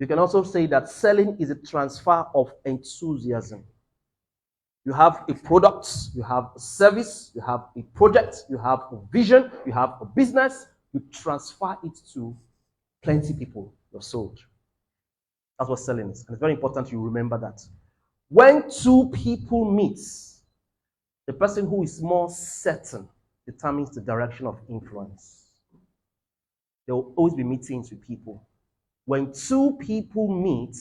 You can also say that selling is a transfer of enthusiasm. You have a product, you have a service, you have a project, you have a vision, you have a business, you transfer it to plenty people you've sold. That's what selling is. And it's very important you remember that. When two people meet, the person who is more certain determines the direction of influence. There will always be meetings with people. When two people meet,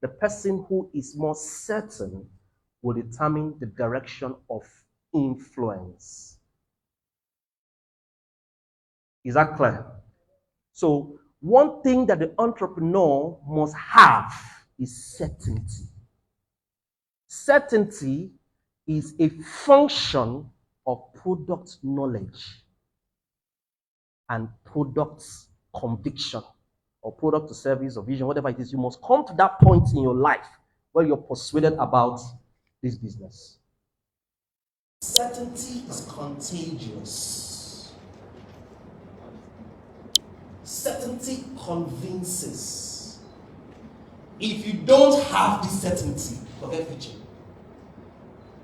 the person who is more certain will determine the direction of influence. Is that clear? So, one thing that the entrepreneur must have is certainty. Certainty is a function of product knowledge and product conviction, or product to service or vision, whatever it is. You must come to that point in your life where you're persuaded about this business. Certainty is contagious. Certainty convinces. If you don't have this certainty, forget pitching.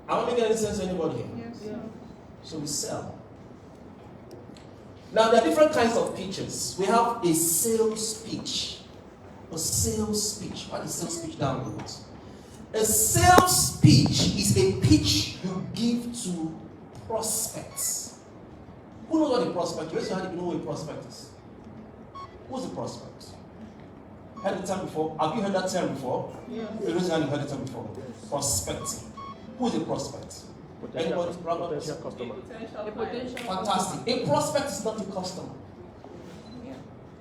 Am I making any sense to anybody here? Yes. Yeah. So we sell. Now, there are different kinds of pitches. We have a sales pitch. A sales pitch. What is sales pitch down the road? A sales pitch is a pitch you give to prospects. Who knows what a prospect is? Raise your hand if you know what a prospect is. Who's a prospect? Heard the term before? Have you heard that term before? Yes. Raise your hand if you heard the term before. Yes. Prospecting. Who is a prospect? Anybody's potential customer. A potential. Fantastic. A prospect is not a customer. Yeah.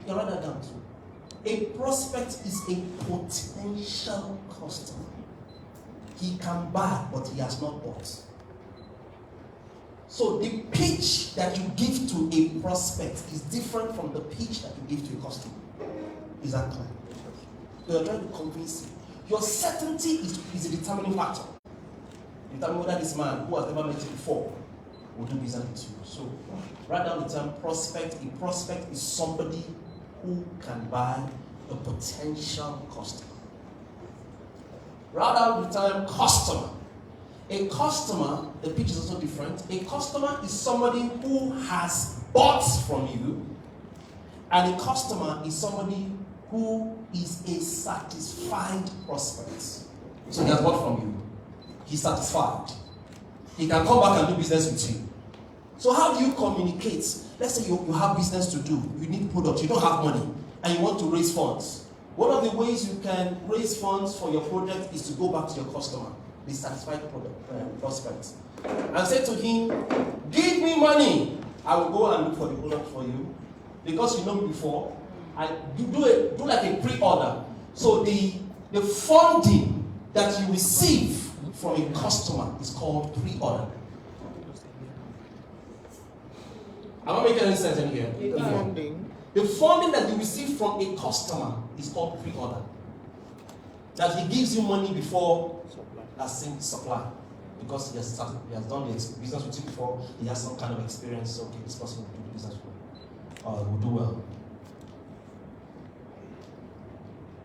You write that down too. A prospect is a potential customer. He can buy, but he has not bought. So the pitch that you give to a prospect is different from the pitch that you give to a customer. Is that clear? So you're trying to convince him. Your certainty is a determining factor. Determine whether this man who has never met you before will do business with you. So write down the term prospect. A prospect is somebody who can buy a potential customer. Write down the term customer. A customer, the pitch is also different. A customer is somebody who has bought from you, and a customer is somebody who is a satisfied prospect. So he has bought from you. He's satisfied. He can come back and do business with you. So how do you communicate? Let's say you have business to do. You need products. You don't have money. And you want to raise funds. One of the ways you can raise funds for your project is to go back to your customer, the satisfied prospect, and say to him, give me money. I will go and look for the product for you. Because you know me before, I do like a pre-order. So the funding that you receive from a customer is called pre-order. Am I making any sense in here? The funding that you receive from a customer is called pre-order. That he gives you money before supply. Because he has done the business with you before, he has some kind of experience. So, okay, this person will do the business will do well.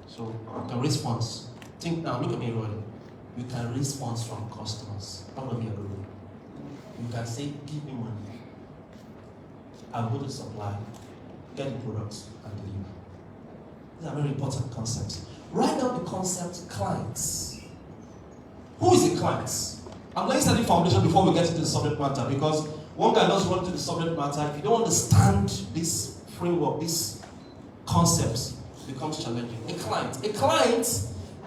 So you can raise funds. Think now, look at me, Roddy. You can raise funds from customers. Not going to be a good way. You can say, give me money. I'll go to supply, get the products, and deliver. These are very important concepts. Write down the concept clients. Who is a client? I'm laying the foundation before we get into the subject matter, because one guy does run to the subject matter. If you don't understand this framework, these concepts, it becomes challenging. A client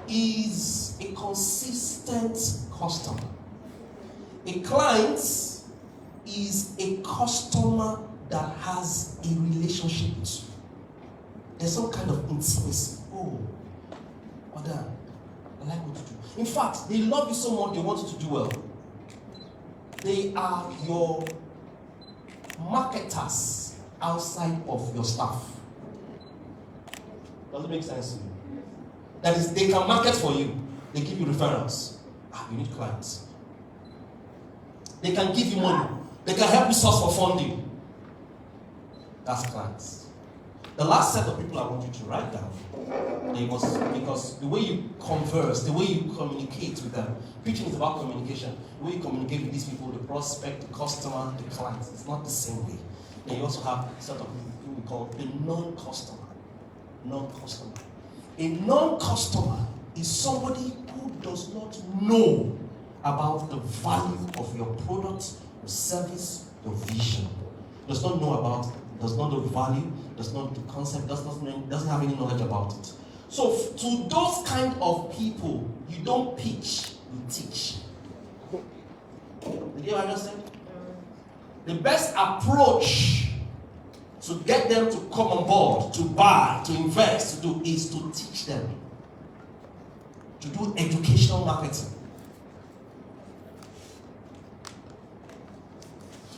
is a consistent customer. A client is a customer that has a relationship with you. There's some kind of intimacy. Oh, Oda, I like what you do. In fact, they love you so much, they want you to do well. They are your marketers outside of your staff. Does it make sense to you? That is, they can market for you. They give you referrals. You need clients. They can give you money. They can help you source for funding. That's clients. The last set of people I want you to write down, because the way you converse, the way you communicate with them, preaching is about communication. The way you communicate with these people, the prospect, the customer, the client, it's not the same way. Then you also have a set of people we call a non-customer. Non-customer. A non-customer is somebody who does not know about the value of your product, your service, your vision. Does not know about, does not know the value, does not know the concept, doesn't have any knowledge about it. So to those kind of people, you don't pitch, you teach. Did you hear what I just said? The best approach to get them to come on board, to buy, to invest, to do, is to teach them. To do educational marketing.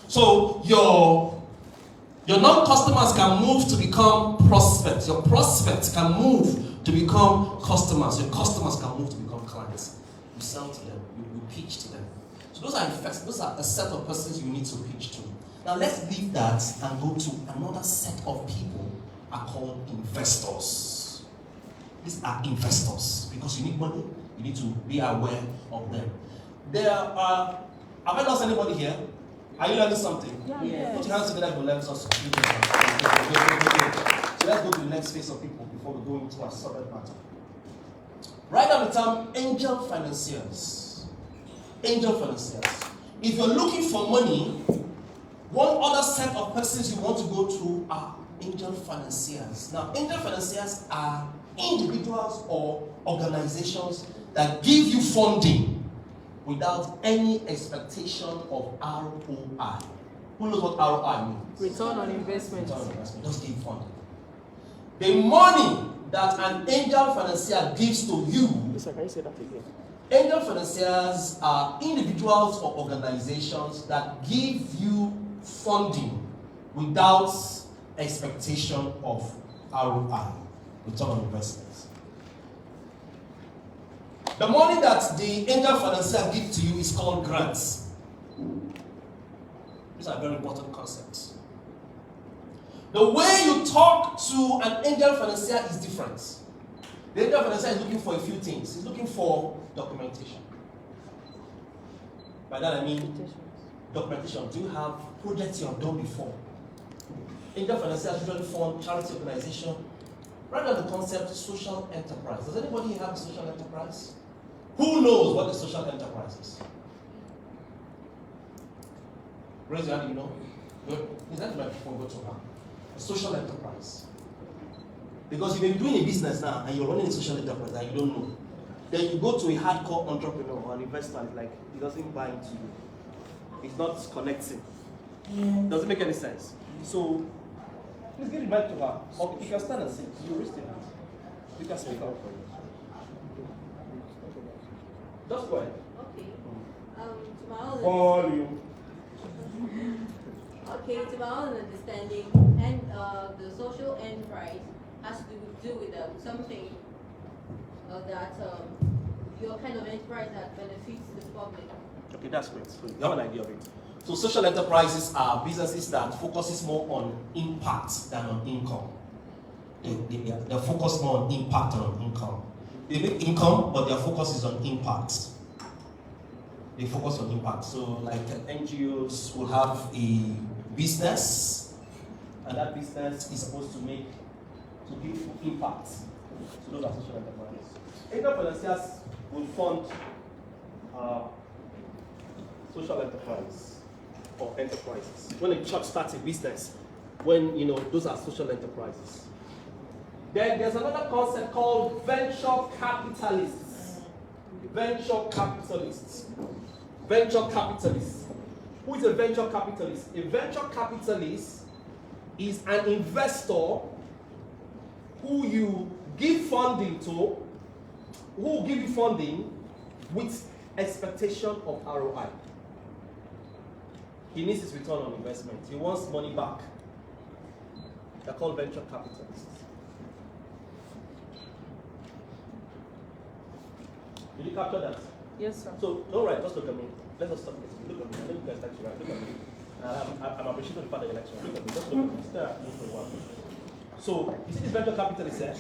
So your non-customers can move to become prospects. Your prospects can move to become customers. Your customers can move to become clients. You sell to them. You pitch to them. So those are a set of persons you need to pitch to. Now let's leave that and go to another set of people are called investors. These are investors because you need money. You need to be aware of them. Have I lost anybody here? Are you learning something? Yeah. Put your hands together if you learn something. So let's go to the next phase of people before we go into our subject matter. Write down the term angel financiers. Angel financiers. If you're looking for money, one other set of persons you want to go through are angel financiers. Now, angel financiers are individuals or organizations that give you funding without any expectation of ROI. Who knows what ROI means? Return on investment. Return on investment. Just give funding. The money that an angel financier gives to you. Listen, can you say that again? Angel financiers are individuals or organizations that give you funding without expectation of ROI, return on investment. The money that the angel financier gives to you is called grants. These are very important concepts. The way you talk to an angel financier is different. The angel financier is looking for a few things. He's looking for documentation. By that I mean documentation. Do you have projects you have done before? Angel financiers usually fund charity organization. Rather than the concept social enterprise. Does anybody have a social enterprise? Who knows what a social enterprise is? Raise your hand, you know. Is that my phone go to her? A social enterprise. Because you may be doing a business now and you're running a social enterprise and you don't know. Then you go to a hardcore entrepreneur or an investor, it's like he doesn't buy into you. It's not connecting. Doesn't make any sense. So please give it back to her. Or you can stand and sit. You raise your hand. You can speak up. Just go ahead. Okay. To my own Volume. Okay, to my own understanding, and the social enterprise has to do with something that your kind of enterprise that benefits the public. Okay, that's great. So you have an idea of it. So social enterprises are businesses that focuses more on impact than on income. They focus more on impact than on income. They make income, but their focus is on impact. They focus on impact. So like NGOs will have a business, and that business is supposed to give impact. So those are social enterprises. Angel financiers will fund social enterprise or enterprises. When a church starts a business, those are social enterprises. Then there's another concept called venture capitalists. Venture capitalists. Venture capitalists. Who is a venture capitalist? A venture capitalist is an investor who you give funding to, who will give you funding with expectation of ROI. He needs his return on investment. He wants money back. They're called venture capitalists. Did you capture that? Yes, sir. So, all right, just look at me. Let's just stop this. Look at me. Let me guys actually right. Look at me. I'm appreciating the fact that you're lecturing. Look at me. Just look at me. Stare at me for a while. So you see this venture capitalist here?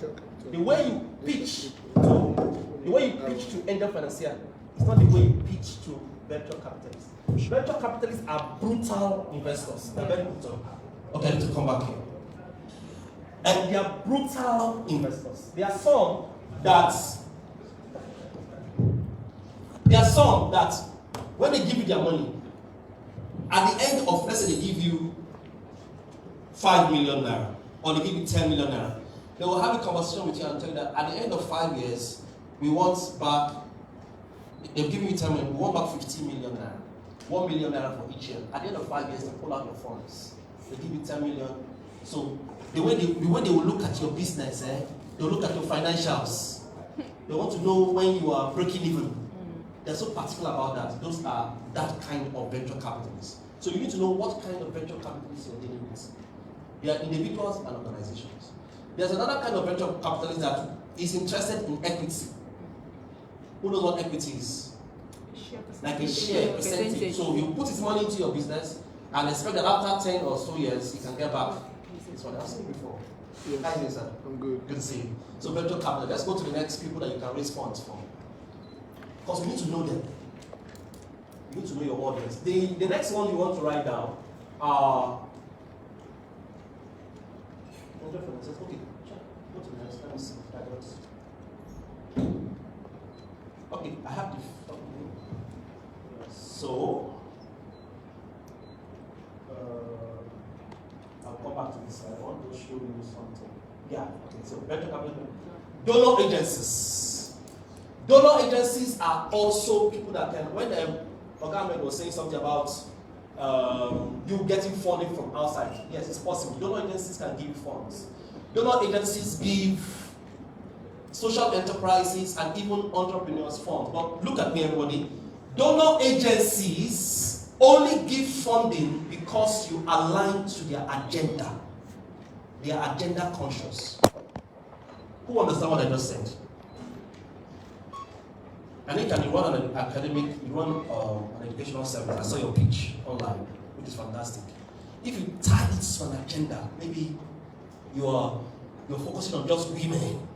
The way you pitch to angel financier is not the way you pitch to venture capitalists. Venture capitalists are brutal investors. They're very brutal. Okay, I need to come back here. And they are brutal investors. There are some that when they give you their money, at the end of, let's say they give you 5 million naira, or they give you 10 million naira, they will have a conversation with you and tell you that at the end of 5 years, we want back, they'll give you 10 million, we want back 15 million naira, 1 million naira for each year. At the end of 5 years, they pull out your funds. They give you 10 million. So the way they will look at your business, they'll look at your financials. They want to know when you are breaking even. They're so particular about that. Those are that kind of venture capitalists. So you need to know what kind of venture capitalists you're dealing with. They are individuals and organizations. There's another kind of venture capitalist that is interested in equity. Who knows what equity is? Like a share percentage. So you put his money into your business and expect that after 10 or so years, he can get back. That's what I've seen before. Yes. Hi, sir. I'm good. Good to see you. So venture capital. Let's go to the next people that you can raise funds from. Because we need to know them. You need to know your audience. The next one you want to write down are okay, go to the next. Let me see. Okay, I have the. So I'll come back to this. I want to show you something. Yeah. Okay. So venture capital. Donor agencies. Donor agencies are also people that can. When Oga was saying something about you getting funding from outside, yes, it's possible. Donor agencies can give funds. Donor agencies give social enterprises and even entrepreneurs funds. But look at me, everybody. Donor agencies only give funding because you align to their agenda. They are agenda conscious. Who understand what I just said? And then can you run an academic, you run an educational service. I saw your pitch online, which is fantastic. If you tie it to an agenda, maybe you're focusing on just women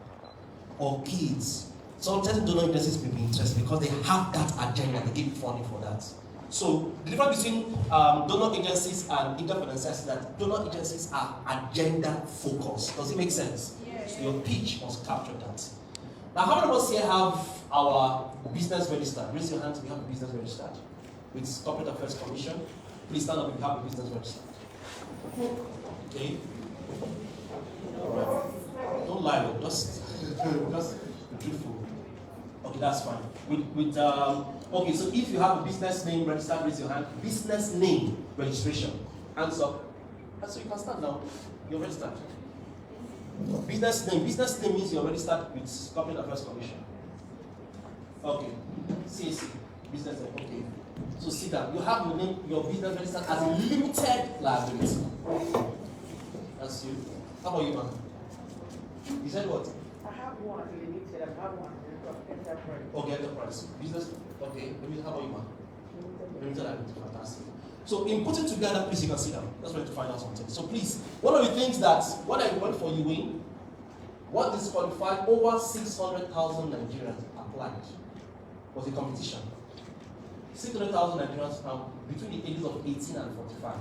or kids. Sometimes donor agencies may be interested because they have that agenda, they give funding for that. So the difference between donor agencies and angel financiers is that donor agencies are agenda focused. Does it make sense? Yeah. So your pitch must capture that. Now, how many of us here have our business registered? Raise your hands if you have a business registered with Corporate Affairs Commission. Please stand up if you have a business registered. Okay. All right. Don't lie, though. Just be truthful. Okay, that's fine. Okay, so if you have a business name registered, raise your hand. Business name registration. Hands up. And so you can stand now. You're registered. Business name means you're registered with Corporate Affairs Commission. Okay. CAC. Business name. Okay. So see that you have your name, your business registered as a limited liability. That's you. How about you, man? You said what? I have one limited, I have one enterprise. Okay, enterprise. Business. Okay. How about you, man? Limited liability. Fantastic. So in putting together, please, you can sit down. That's where to find out something. So please, one of the things that when I went for UWIN, what disqualified over 600,000 Nigerians applied was a competition. 600,000 Nigerians between the ages of 18 and 45.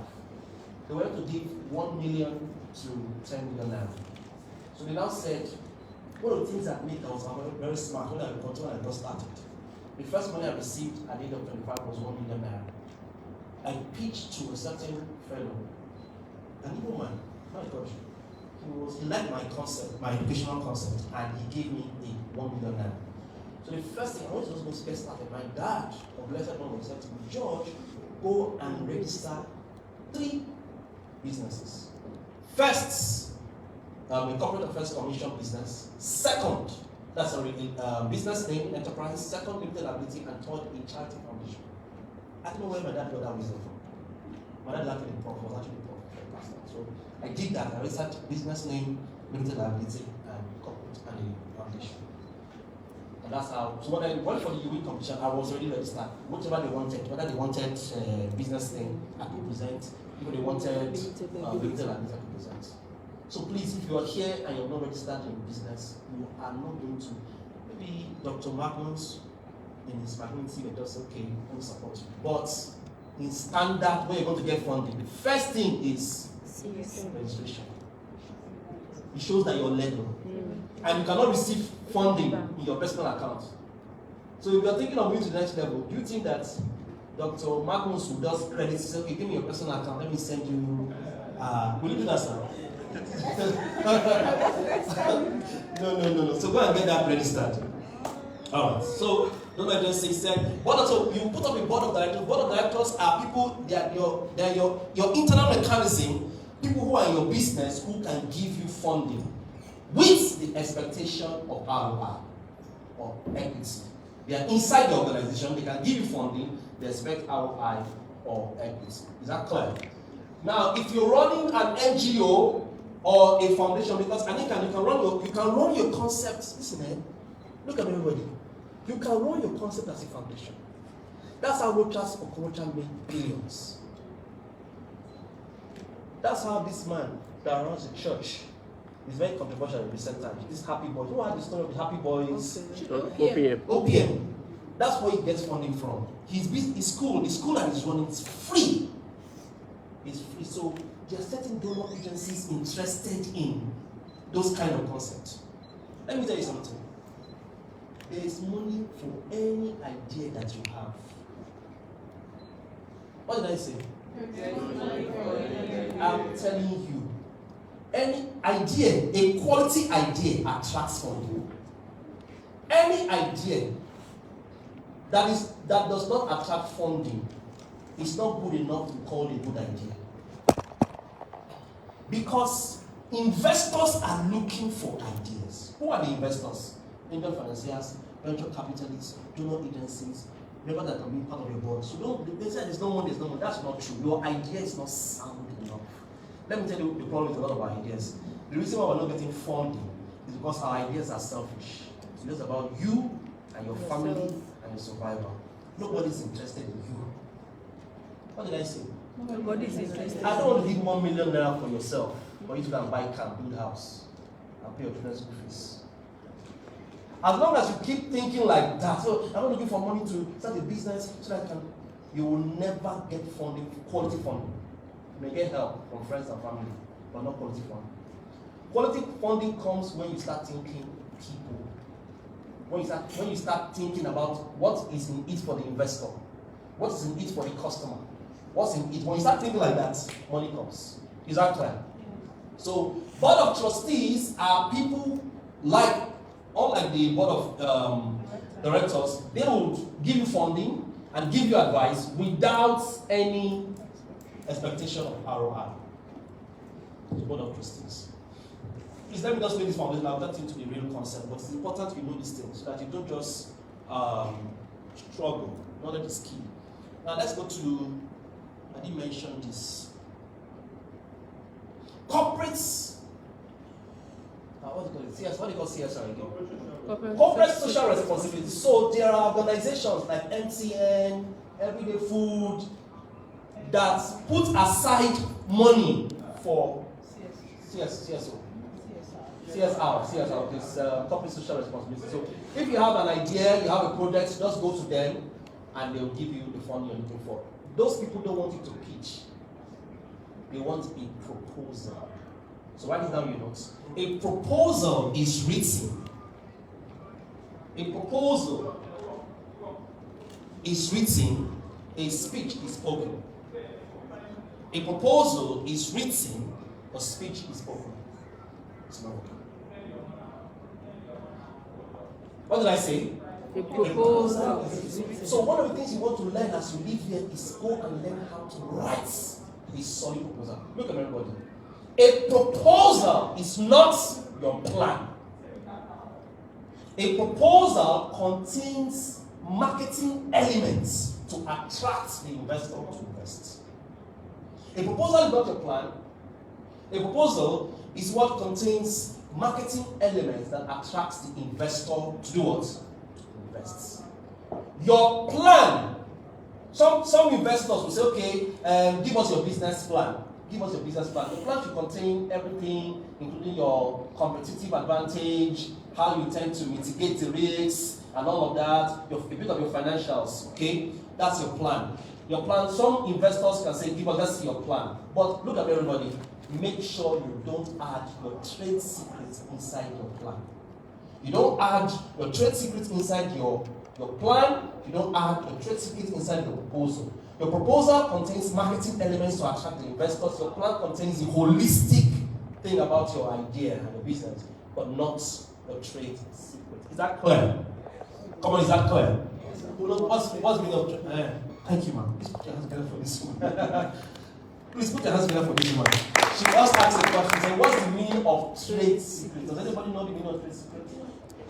They were to give 1 million to 10 million naira. So they now said, one of the things that made that was very smart when I got started. The first money I received at the age of 25 was 1 million naira. I pitched to a certain fellow, an Igbo man, my God, he liked my concept, my educational concept, and he gave me a 1 million naira. So the first thing I was supposed to get started, my dad, or blessed one, said to me, George, go and register 3 businesses. First, a Corporate Affairs Commission business. Second, that's a business name, enterprise. Second, limited liability, and third, a charity foundation. I don't know where my dad got that wisdom from. My dad was actually a prof. So I did that. I researched business name, limited liability, and corporate, and a foundation. And that's how. So when I went for the UWIN competition, I was already registered. Whatever they wanted, whether they wanted business name, I could present. If they wanted limited liability, I could present. So please, if you are here and you're not registered in business, you are not going to. Maybe Dr. Magnus in his magnanimity will just say, okay, we'll support you. But in standard, where you're going to get funding, the first thing is registration. It shows that you're legal. And you cannot receive funding in your personal account. So if you're thinking of moving to the next level, do you think that Dr. Magnus will just credit, say, okay, give me your personal account, let me send you, will you do that, sir? No. So go and get that registered. Alright, so don't let just say said. But also you put up a board of directors. Board of directors are people, they are your internal mechanism, people who are in your business who can give you funding with the expectation of ROI or equity. They are inside the organization, they can give you funding, they expect ROI or equity. Is that clear? Now, if you're running an NGO or a foundation, because I think you can run your concept. Listen, look at everybody. You can run your concept as a foundation. That's how Rochas Okorocha made billions. That's how this man that runs the church is very controversial in recent times. This Happy Boys. Who had the story of the Happy Boys? OPM. That's where he gets funding from. His school that he's running is free. It's free. So there are certain donor agencies interested in those kind of concepts. Let me tell you something. There is money for any idea that you have. What did I say? I'm telling you, any idea, a quality idea attracts funding. Any idea that does not attract funding is not good enough to call a good idea. Because investors are looking for ideas. Who are the investors? Angel financiers, venture capitalists, donor agencies, remember that can be part of your board. So they say there's no one. That's not true. Your idea is not sound enough. Let me tell you the problem with a lot of our ideas. The reason why we're not getting funding is because our ideas are selfish. It's just about you and your family and your survival. Nobody's interested in you. What did I say? Nobody's interested. I don't want to give $1 million for yourself, for you to go and buy car, build house, and pay your children's school fees. As long as you keep thinking like that, so I'm looking for money to start a business so that you will never get funding, quality funding. You may get help from friends and family, but not quality funding. Quality funding comes when you start thinking people. When you start thinking about what is in it for the investor, what is in it for the customer, what's in it. When you start thinking like that, money comes. Is that clear? So, board of trustees are people like, unlike the board of directors, they will give you funding and give you advice without any expectation of ROI. The board of trustees. Please let me just make this foundation. I'll get into the real concept, but it's important you know these things so that you don't just struggle. Knowledge is key. Now let's go to, I didn't mention this. Corporates. What do you call CSR again? Corporate social responsibility. So there are organizations like MTN, Everyday Food, that put aside money for CSR, this corporate social responsibility. So if you have an idea, you have a project, just go to them and they'll give you the fund you're looking for. Those people don't want you to pitch. They want a proposal. So write it down, you notes. A proposal is written. A proposal is written. A speech is spoken. A proposal is written. A speech is spoken. It's not okay. What did I say? A proposal. So one of the things you want to learn as you live here is go and learn how to write a solid proposal. Look at everybody. A proposal is not your plan. A proposal contains marketing elements to attract the investor to invest. A proposal is not your plan. A proposal is what contains marketing elements that attracts the investor to do what? To invest. Your plan. Some investors will say, okay, give us your business plan. give us your business plan. The plan should contain everything, including your competitive advantage, how you intend to mitigate the risks, and all of that, a bit of your financials, okay? That's your plan. Your plan, some investors can say, give us, let's see your plan. But look at everybody, make sure you don't add your trade secrets inside your plan. You don't add your trade secrets inside your plan, you don't add your trade secrets inside your proposal. Your proposal contains marketing elements to attract the investors. Your plan contains the holistic thing about your idea and your business, but not your trade secret. Is that clear? Come on, is that clear? What's meaning of thank you, ma'am. Please put your hands together for this one. Please put your hands together for this one. She also asked a question, saying, what's the meaning of trade secret? Does anybody know the meaning of trade secret?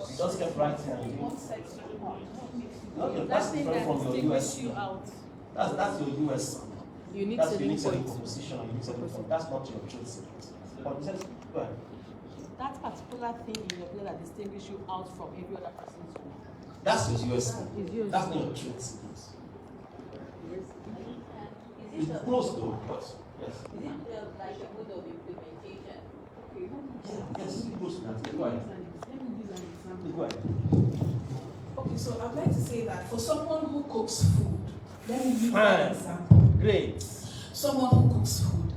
You just kept writing and you that's different from your US. That's your US. Unique That's selling unique selling point. proposition or unique selling point. That's not your trade secret. But you said, go ahead. That particular thing in your play that distinguishes you out from every other person's own. That's your US. It's That's not your trade secret. Is It's it close though, but yes. like a mode of implementation? Yes, it goes to that. Go ahead. Go ahead. Okay, so I'd like to say that for someone who cooks food, let me give you an example. Great. Someone who cooks food,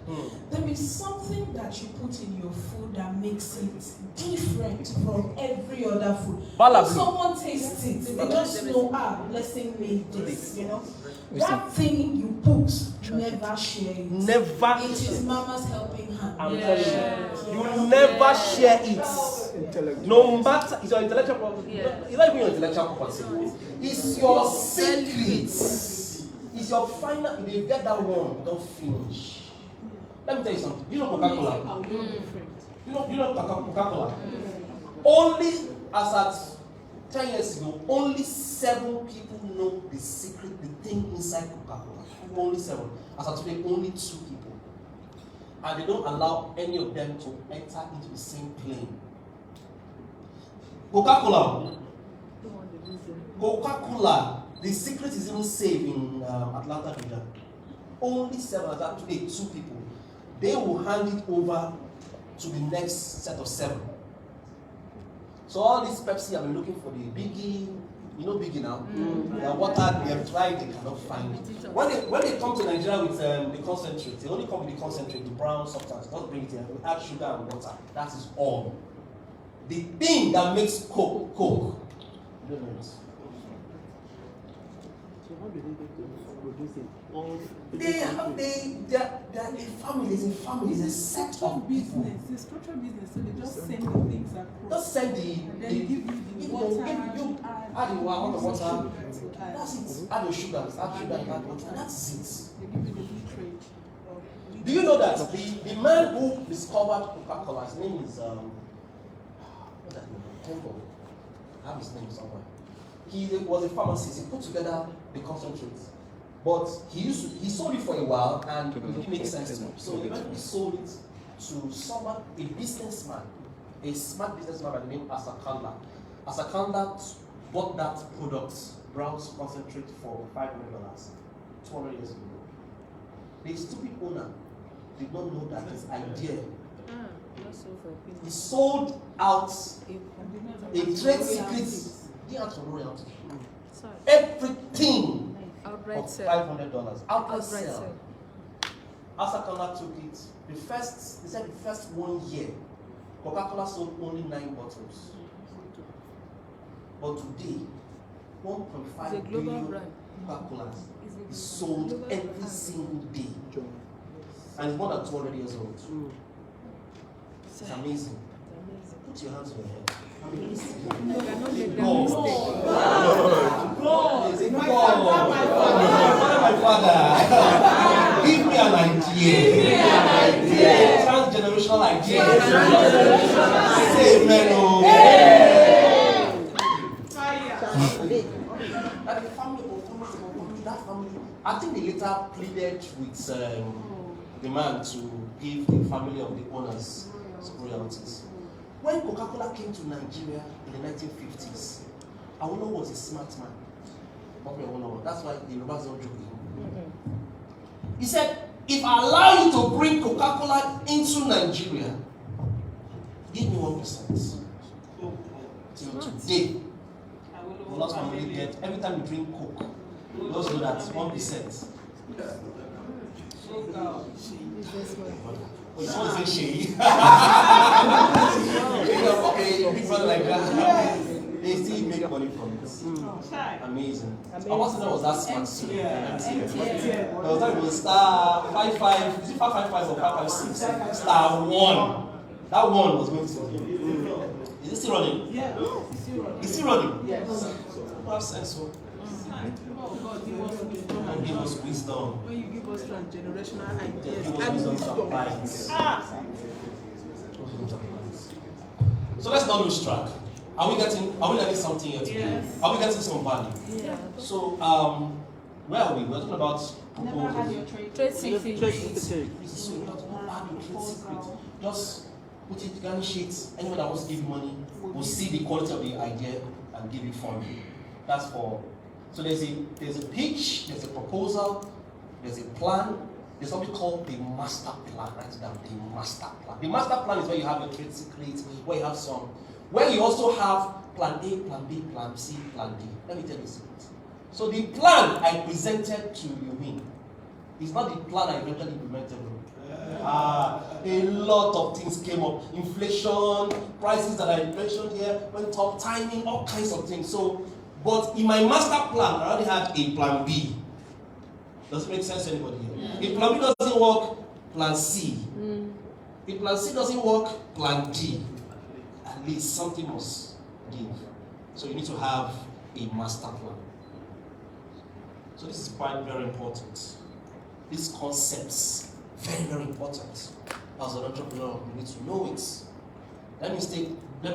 there is something that you put in your food that makes it different from every other food. When someone tastes it, they just know, Blessing made this, you know. That thing you put, never share it. Never. It is Mama's helping hand. I'm telling you, you will never share it. No matter, it's your intellectual property. It's not even your intellectual property. It's your secret. It's your final. If you get that one, don't finish. Let me tell you something. You know Coca-Cola? You know Coca-Cola? Only as at 10 years ago, only 7 people know the secret, the thing inside Coca-Cola. Only 7. As of today, only 2 people. And they don't allow any of them to enter into the same plane. Coca-Cola, the secret is even safe in Atlanta, Georgia. Only 7, as of today, 2 people. They will hand it over to the next set of 7. So all these Pepsi have been looking for the Biggie, you know Biggie now? They are watered, they have tried, they cannot find it. When they come to Nigeria with the concentrate, they only come with the concentrate, the brown substance, don't bring it here, we add sugar and water. That is all. The thing that makes Coke. You don't know it. So how do they get to produce it? They are a family, it's a set of people. It's a structured business, so they just send the things across. Just send And then give you the water, add the water. add. That's it. Add your sugar, add water. That's it. They give you the nitrate. Do you know that the man who discovered Coca-Cola, his name is what's that name? Temple. I have his name somewhere. He was a pharmacist. He put together the concentrates. But he sold it for a while and it didn't make sense to him. So he sold it to someone, a businessman, a smart businessman by the name Asakanda. Asakanda bought that product, brown concentrate, for $500, 200 years ago. The stupid owner did not know that his idea. He sold out a trade secret. He had to royalty. Everything. Outright For sell. $500. Outright sell. Asakanda took it. They said the first 1 year, Coca-Cola sold only 9 bottles. But today, 1.5 billion Coca-Colas is sold every single day. And it's more than 200 years old. It's amazing. Put your hands on your head. My father, give me an idea. Transgenerational idea. Say amen. And the family of that family, I think they later pleaded with the man to give the family of the owners royalties. When Coca-Cola came to Nigeria in the 1950s, Awolowo was a smart man. That's why the Yorubas don't joke with him. He said, If I allow you to bring Coca-Cola into Nigeria, give me 1%. Till today, a lot of family get, every time you drink Coke, you also know that 1%. Oh, you want to say shady? Okay, big brother like that. They still make money from it. Amazing. I wasn't know was that smart too. There was that it was star 55, is it 555 or 556? Star 1. That one was going to him. Is it still running? Yeah. It's still running? Yes. Have sense, so. God give us wisdom. And give us wisdom. When you give us transgenerational ideas, Give us and wisdom to apply it. So let's not lose track. Are we learning something here today? Yes. Are we getting some value? Yeah. So, where are we? We're talking about Never had your trade secret. So you don't have your trade secret. Just put it in sheets. Anyone that wants to give you money will see the quality of the idea and give you funding. That's for. So there's a pitch, there's a proposal, there's a plan. There's something called the master plan. Write it down. The master plan. The master plan is where you have your trade secret, where you have some. Where you also have plan A, plan B, plan C, plan D. Let me tell you a secret. So the plan I presented to you is not the plan I eventually implemented. A lot of things came up. Inflation, prices that I mentioned here went up, timing, all kinds of things. So, but in my master plan, I already had a plan B. Does it make sense to anybody here? If plan B doesn't work, plan C. If plan C doesn't work, plan D. At least something must give. So you need to have a master plan. So this is quite very important. These concepts, very, very important. As an entrepreneur, you need to know it. Let me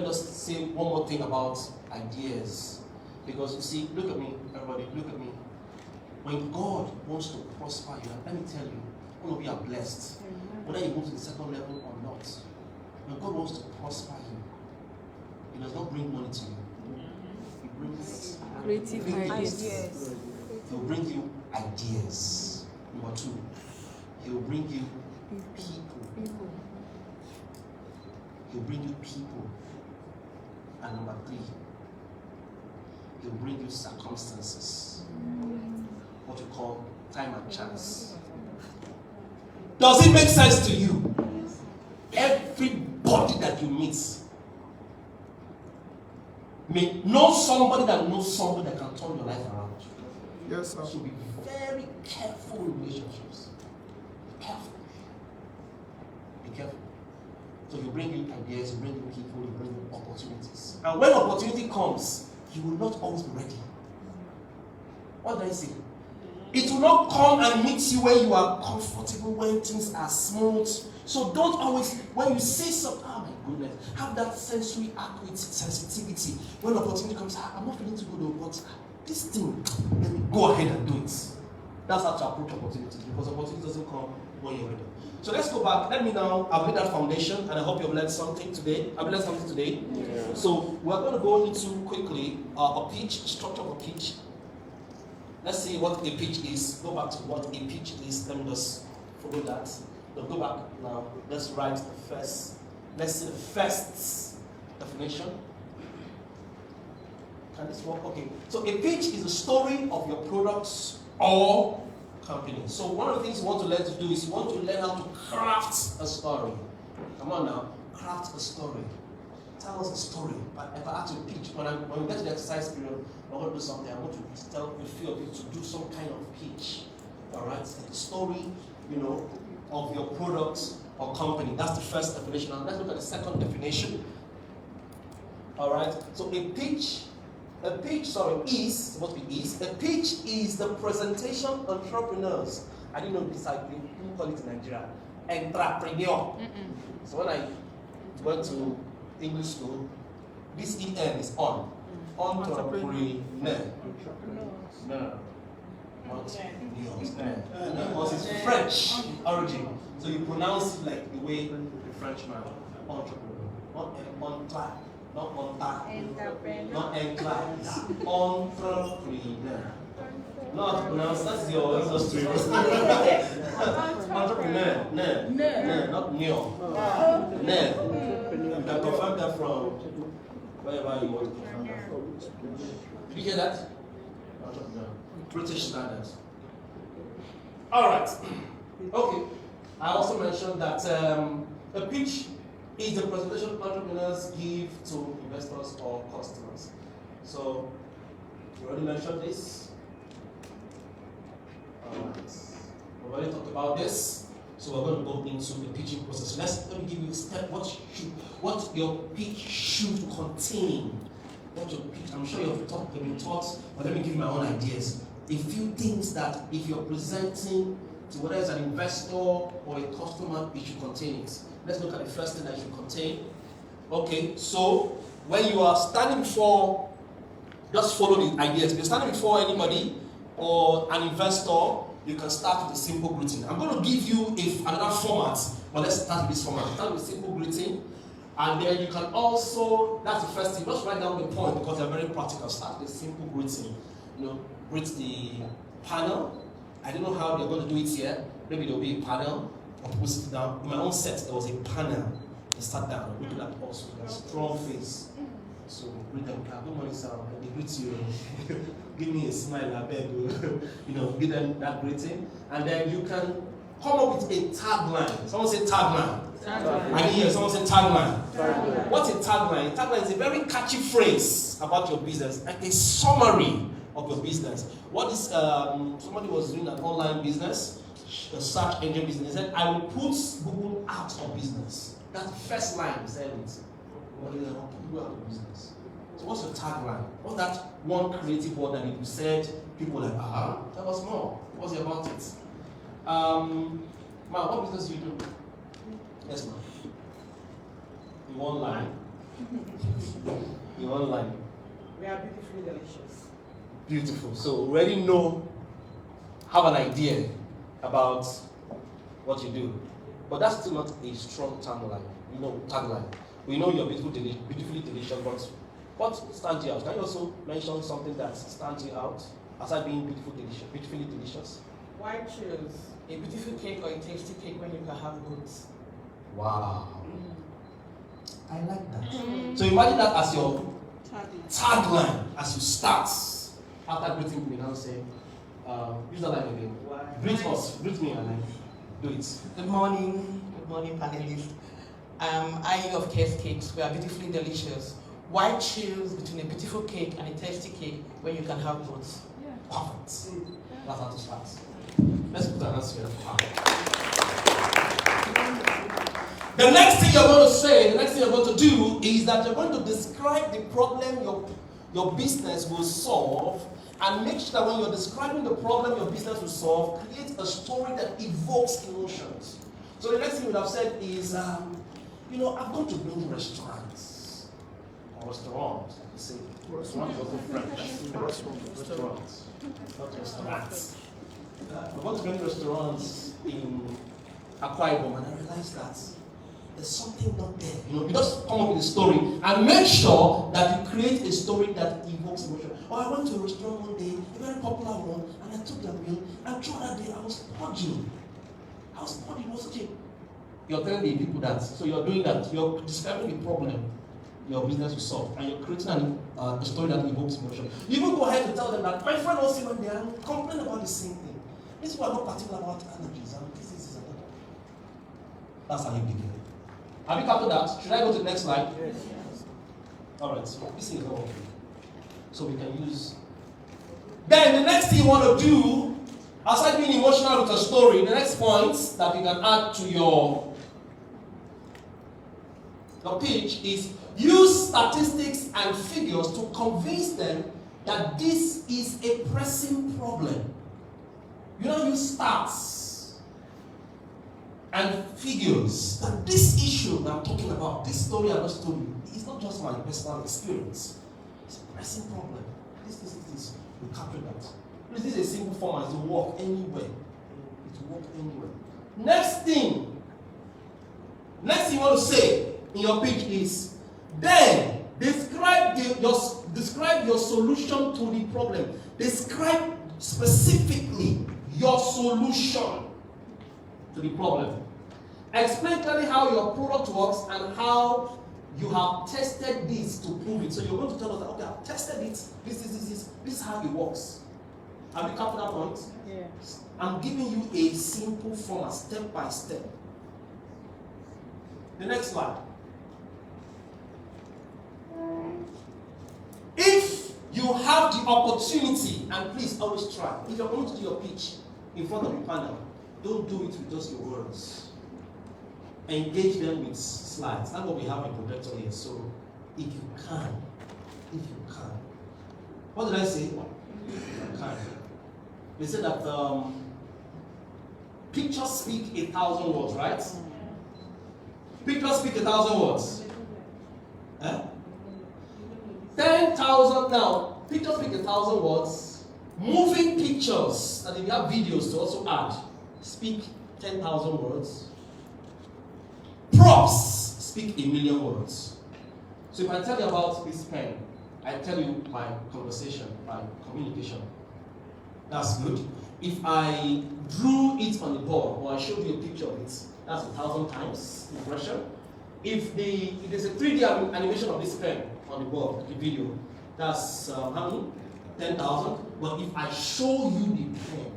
just say one more thing about ideas. Because you see, look at me, everybody, look at me. When God wants to prosper you, let me tell you, all of you are blessed. Whether you move to the second level or not. When God wants to prosper you, He does not bring money to you. He brings Creative ideas. He will bring you ideas. Number 2, He will bring you people. He will bring you people. And number 3, He will bring you circumstances. What you call time and chance. Does it make sense to you? Everybody that you meet may know somebody that knows somebody that can turn your life around. Yes, sir. So be very careful in relationships. Be careful. Be careful. So He bring you ideas, He bring you people, He bring you opportunities. And when opportunity comes, you will not always be ready. What did I say? It will not come and meet you where you are comfortable, when things are smooth. So don't always, when you see something, oh my goodness, have that sensory acuity, sensitivity. When opportunity comes, I'm not feeling too good, but this thing, let me go ahead and do it. That's how to approach opportunities, because opportunity doesn't come when you're ready. So let's go back. Let me now, I've laid that foundation, and I hope you've learned something today. I've learned something today. Yeah. So we're going to go into quickly a pitch, structure of a pitch. Let's see what a pitch is. Go back to what a pitch is. Let me just follow that. Now go back now. Let's write the first. Let's see the first definition. Can this work? Okay. So a pitch is a story of your products or company. So one of the things you want to learn to do is you want to learn how to craft a story. Come on now, craft a story. Tell us a story. If I ask you to pitch, when we get to the exercise period, I want to do something. I want to tell a few of you to do some kind of pitch. All right, like a story, of your product or company. That's the first definition. And let's look at the second definition. All right. So a pitch is what it is. A pitch is the presentation entrepreneurs. I didn't know this. I didn't call it in Nigeria. Entrepreneur. So when I went to English school, this EN is on. Entrepreneur. No. Because it's French origin. So you pronounce it like the way the Frenchman. Entrepreneur. Not entrepreneur. Not entrepreneur. Entrepreneur. Not pronounce, that's your industry. Entrepreneur. Not neo. You can confirm that from wherever you want to confirm that from. Did you hear that? Entrepreneur. British standards. All right. Okay. I also mentioned that a pitch is the presentation entrepreneurs give to investors or customers. So, we already mentioned this. Alright. We already talked about this. So we're going to go into the pitching process. So let me give you a step what your pitch should contain. What your pitch, I'm sure you've been taught, but let me give you my own ideas. A few things that if you're presenting to whether it's an investor or a customer, it should contain it. Let's look at the first thing that it should contain. Okay, so when you are standing before, just follow the ideas. If you're standing before anybody or an investor, you can start with a simple greeting. I'm going to give you another format, but let's start with this format. Start with simple greeting, and then you can also, that's the first thing, just write down the point because they're very practical. Start with a simple greeting. Greet the panel. I don't know how they're going to do it here. Maybe there'll be a panel. Or people sit down. In my own set, there was a panel. They sat down, looking at us with a strong face. So greet them. Good morning, sir. They greet you. Give me a smile, I beg you. Give them that greeting. And then you can come up with a tagline. Someone say tagline. I can hear someone say tagline. What's a tagline? A tagline is a very catchy phrase about your business, like a summary of your business. What is somebody was doing an online business, a search engine business. He said, I will put Google out of business. That's the first line he said it. I'll put Google out of business. So what's your tagline? What's that one creative word that if you said, people were like, tell us more. What's it about it? Ma, what business do you do? Yes, ma'am. In one line. In one line. We are beautifully delicious. Beautiful. So we already have an idea about what you do. But that's still not a strong tagline. Tagline. We know you're beautifully delicious, but what stands you out? Can you also mention something that stands you out aside being beautifully delicious? Why choose a beautiful cake or a tasty cake when you can have both? Wow. I like that. So imagine that as your tagline as you start. After greeting me, now say, use that line again. Greet me, and then do it. Good morning, panelists. I of cakes. We are beautifully delicious. Why choose between a beautiful cake and a tasty cake when you can have both? Yeah. Perfect. That's how to start. Let's put our hands together for her. The next thing you're going to say, the next thing you're going to do is that you're going to describe the problem your business will solve, and make sure that when you're describing the problem your business will solve, create a story that evokes emotions. So the next thing you would have said is, I've gone to many restaurants. Or restaurants, like you say. Restaurants are also French. Restaurants. Not restaurants. I've gone to many restaurants in Akwa Ibom, and I realized that there's something not there. You just come up with a story and make sure that you create a story that evokes emotion. I went to a restaurant one day, a very popular one, and I took their bill, and throughout that day I was purging. It was such a... You're telling the people that, so you're doing that, you're describing the problem your business will solve, and you're creating a story that evokes emotion. You even go ahead and tell them that my friend was here one day and complained about the same thing. These people are not particular about allergies and this and that. That's how you begin. Have you covered that? Should I go to the next slide? Yes. Alright, so this is not working. So we can use. Then the next thing you want to do, aside being emotional with a story, the next point that you can add to your pitch is use statistics and figures to convince them that this is a pressing problem. You don't use stats and figures that this issue I'm talking about, this story I just told you, is not just my personal experience. It's a pressing problem. This. We capture that. This is a simple format. It will work anywhere. Next thing you want to say in your pitch is, then describe your solution to the problem. Describe specifically your solution. to the problem. Explain clearly how your product works and how you have tested this to prove it. So you're going to tell us that, okay, I've tested it, this is how it works. Have you captured that point? Yes. I'm giving you a simple format, step by step. The next slide. If you have the opportunity, and please always try, if you're going to do your pitch in front of the panel, don't do it with just your words. Engage them with slides. That's what we have in projector here. So if you can, what did I say? If you can. They said that pictures speak 1,000 words, right? Pictures speak 1,000 words. 10,000 now. Pictures speak 1,000 words. Moving pictures, and if you have videos to also add, speak 10,000 words. Props speak 1,000,000 words. So if I tell you about this pen, I tell you by conversation, by communication. That's good. If I drew it on the board or I showed you a picture of it, that's 1,000 times impression. If there's a 3D animation of this pen on the board, the video, that's how many? 10,000. But if I show you the pen,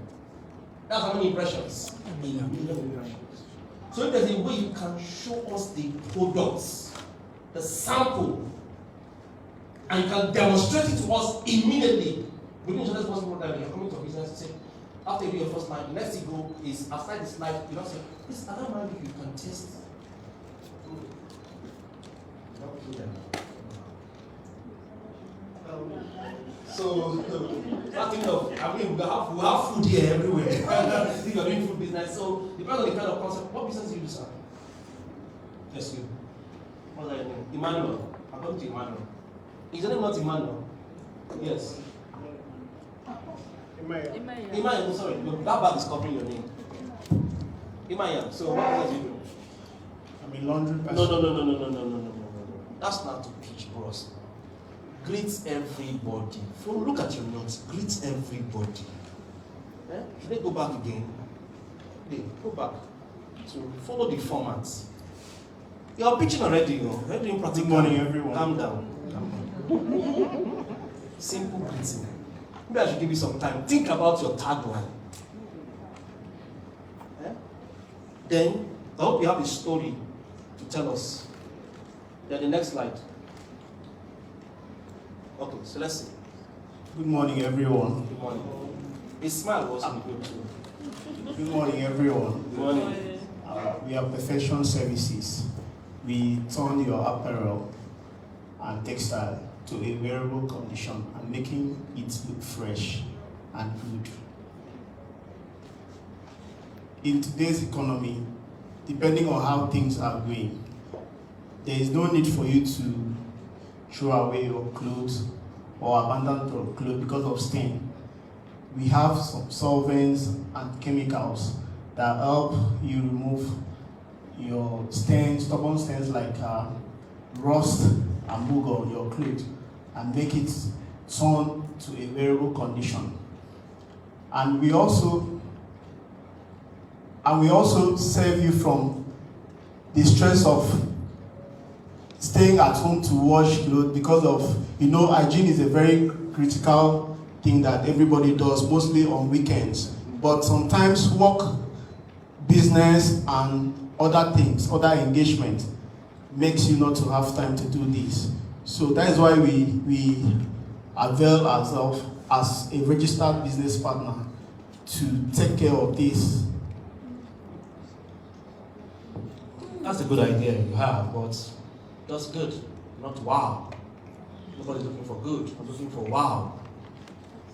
that's how many impressions? 1,000,000 impressions. So if there's a way you can show us the products, the sample, and you can demonstrate it to us immediately, within the shortest possible time, you're coming to a business and say, after you do your first line, the next thing go is after this slide, you don't say, this other man you can test. So starting off, I mean, we have food here everywhere. If you're doing food business, so depending on the kind of concept, what business do you do, sir? Yes, you. What's that name? Emmanuel. I'm going to Emmanuel. Is your name not Emmanuel? Yes. Emmanuel, sorry, that bag is covering your name. Emmanuel, so what business do you do? I'm a laundry person. No. That's not to pitch, bros. Greet everybody. Look at your notes. Greet everybody. Should they go back again? Go back to follow the format. You are pitching already, you know. You're doing practical. Good morning, everyone. Calm down. Simple greeting. Maybe I should give you some time. Think about your tagline. Then, I hope you have a story to tell us. Then the next slide. Okay, so let's see. Good morning, everyone. Good morning. A smile was on the good too. Good morning, everyone. Good morning. We are Perfection Services. We turn your apparel and textile to a wearable condition and making it look fresh and good. In today's economy, depending on how things are going, there is no need for you to throw away your clothes or abandon your clothes because of stain. We have some solvents and chemicals that help you remove your stains, stubborn stains like rust and mold on your clothes and make it turn to a wearable condition. And we also save you from the stress of staying at home to wash clothes because of, hygiene is a very critical thing that everybody does, mostly on weekends. But sometimes work, business, and other things, other engagement makes you not to have time to do this. So that is why we avail ourselves as a registered business partner to take care of this. That's a good idea you have, but that's good, not wow. Nobody's looking for good, I'm looking for wow.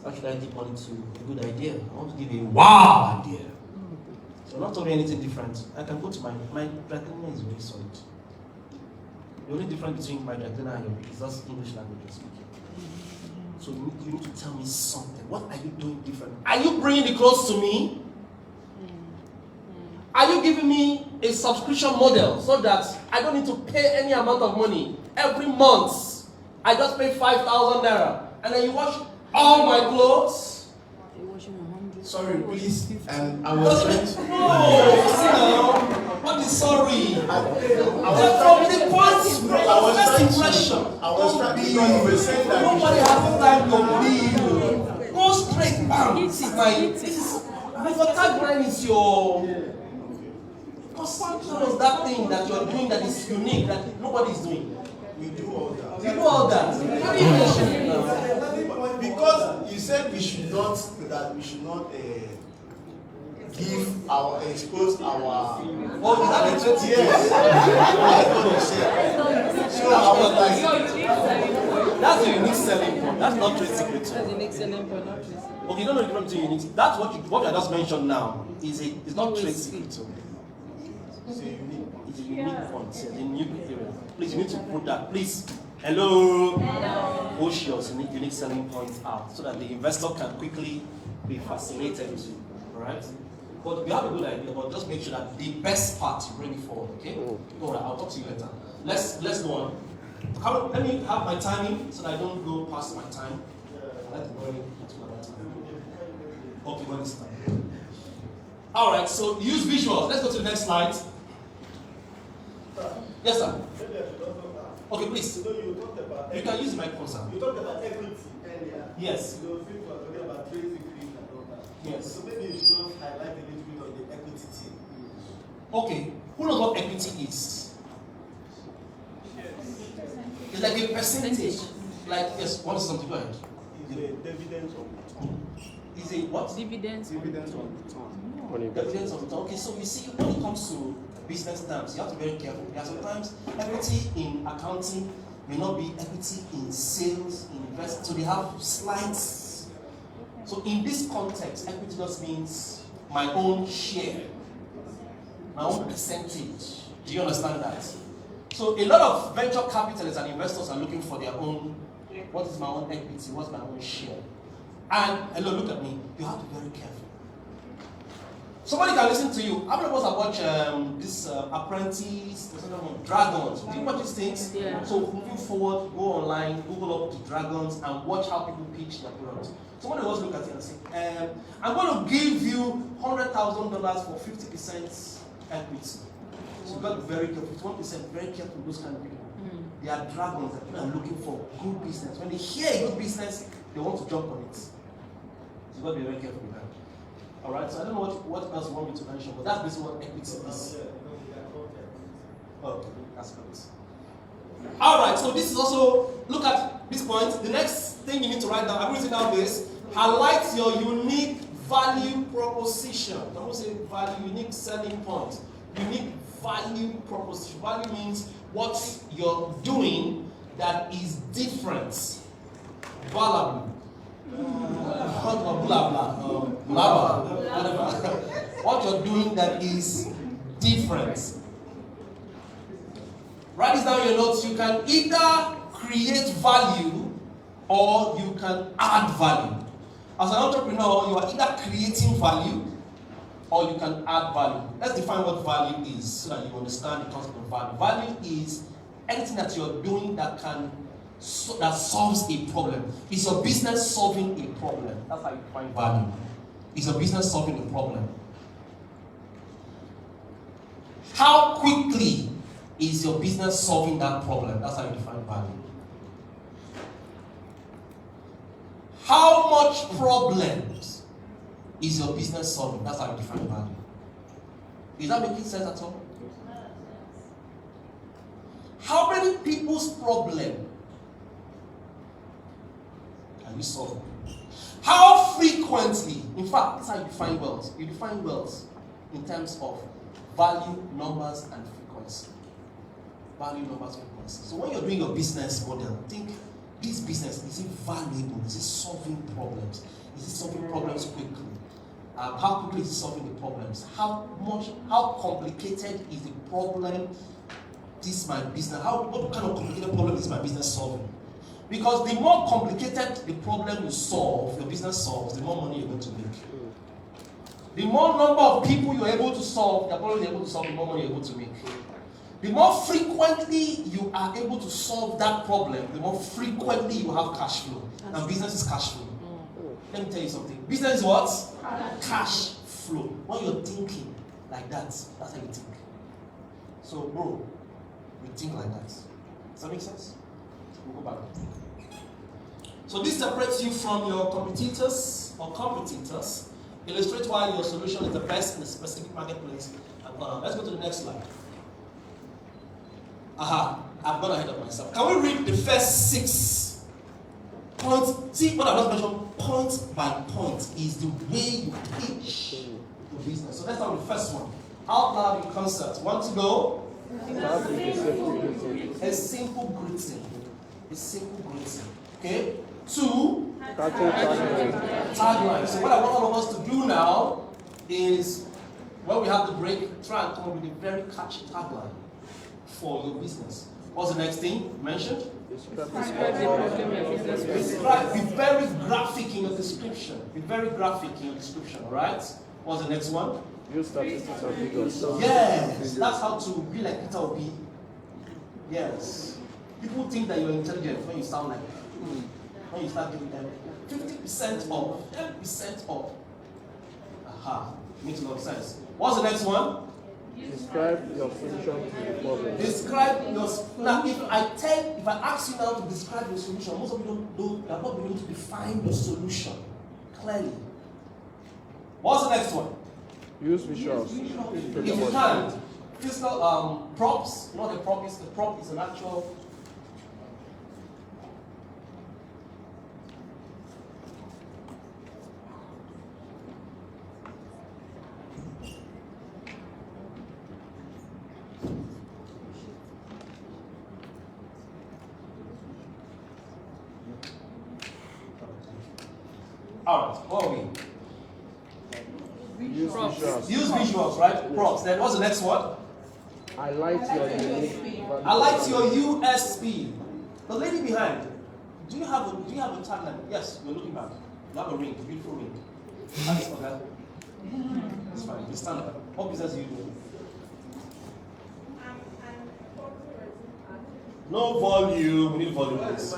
Why should I give money to a good idea? I want to give a wow idea. So I'm not telling you anything different. I can go to my dry cleaner is very solid. The only difference between my dry cleaner and your is just English language you're speaking. So you need to tell me something. What are you doing different? Are you bringing the clothes to me? Are you giving me a subscription model so that I don't need to pay any amount of money every month? I just pay 5,000 naira and then you wash all my clothes? You're washing 100 Sorry, please. And I was trying to. No! What is sorry? I From the point, first impression. I was trying because you were saying that. Nobody has time to leave. Go straight, bam. This is my. Your tagline is your. Because that thing that you're doing that is unique, that nobody is doing. We do all that. You do all that. Because you said we should not give our expose our. Oh, is that the truth? Yes. That's what you said. So I was like, That's the unique selling point. That's not trade secret. That's the unique selling point, not trade secret. Okay, you don't know the difference between unique. That's what I just mentioned now. It's not trade secret. it's a unique. It's a unique point. It's a unique area. Please, you need to put that. Please. Hello. Push your unique selling points out so that the investor can quickly be fascinated with you. Alright? But we have a good idea, but just make sure that the best part you bring it forward, okay? Alright, I'll talk to you later. Let's go on. Let me have my timing so that I don't go past my time. Let the boy get my time. Okay, when it's time. Alright, so use visuals. Let's go to the next slide. Yes, sir. Okay, please. You can use the microphone, sir. You talked about equity earlier. Yes. People are talking about trade secrets and all that. Yes. So maybe you should highlight a little bit of the equity thing. Okay. Who knows what equity is? It's like a percentage. Like, yes, what is something? Go ahead. Is a dividends on Is a what? Dividends. dividends on Dividends on return. Okay, so you see, when it comes to business terms, you have to be very careful. There are sometimes equity in accounting may not be equity in sales, in investment. So they have slides. So in this context, equity just means my own share, my own percentage. Do you understand that? So a lot of venture capitalists and investors are looking for their own, what is my own equity, what's my own share? And hello, look at me, you have to be very careful. Somebody can listen to you. How many of us have watched this Apprentice, Dragons? Do you watch these things? Yeah. So moving forward, go online, Google up the Dragons and watch how people pitch their products. Somebody else look at it and say, I'm going to give you $100,000 for 50% equity. So you've got to be very careful. 51%, very careful with those kind of people. They are dragons that people are looking for good business. When they hear a good business, they want to jump on it. So you've got to be very careful with that. Alright, so I don't know what else you want me to mention, but that's basically what equity is. Okay, that's good. Alright, so this is also, look at this point. The next thing you need to write down, I'm written down this, highlight your unique value proposition. I won't say value, unique selling point. Unique value proposition. Value means what you're doing that is different. Valuable. What you're doing that is different. Write this down in your notes. You can either create value or you can add value. As an entrepreneur, you are either creating value or you can add value. Let's define what value is so that you understand the concept of value. Value is anything that you're doing that solves a problem. Is your business solving a problem? That's how you define value. Is your business solving a problem? How quickly is your business solving that problem? That's how you define value. How much problems is your business solving? That's how you define value. Is that making sense at all? How many people's problem can you solve? How frequently? In fact, that's how you define wealth. You define wealth in terms of value, numbers, and frequency. Value, numbers, frequency. So when you're doing your business model, think, this business, is it valuable? Is it solving problems? Is it solving problems quickly? How quickly is it solving the problems? How complicated is the problem this my business? What kind of complicated problem is my business solving? Because the more complicated the problem you solve, your business solves, the more money you're going to make. The more number of people you're able to solve, the problem you're able to solve, the more money you're able to make. The more frequently you are able to solve that problem, the more frequently you have cash flow. And business is cash flow. Let me tell you something. Business is what? Cash flow. When you're thinking like that, that's how you think. So, bro, we think like that. Does that make sense? We'll go back. So this separates you from your competitors or competitors. Illustrate why your solution is the best in a specific marketplace. Let's go to the next slide. I've gone ahead of myself. Can we read the first 6 points? See what I've just mentioned, point by point, is the way you pitch the business. So let's start with the first one. Out loud in concert. Want to go? A simple greeting. A simple greeting. Okay? 2, tagline. So what I want all of us to do now is, when we have the break, try and come up with a very catchy tagline for your business. What's the next thing mentioned? Describe. Be very graphic in your description. Be very graphic in your description, alright? What's the next one? Use statistics and figures. Yes, that's how to be like Peter Obi. Yes. People think that you're intelligent when you sound like when you start giving them 50% off, 10% off. Makes a lot of sense. What's the next one? Describe your solution to the problem. Describe your. Now, if I ask you now to describe your solution, most of you don't are not able to define your solution clearly. What's the next one? Use visuals. If you can, physical props. You know what a prop is? A prop is an actual. Alright, what are we? Use visuals. Use visuals, right? Props. Then what's the next one? Highlight your unique. Highlight your USP. The lady behind. Do you have a tagline? Yes, you're looking back. You have a ring, a beautiful ring. That's okay. It's fine. You stand up. What business do you do? No volume. We need volume, please.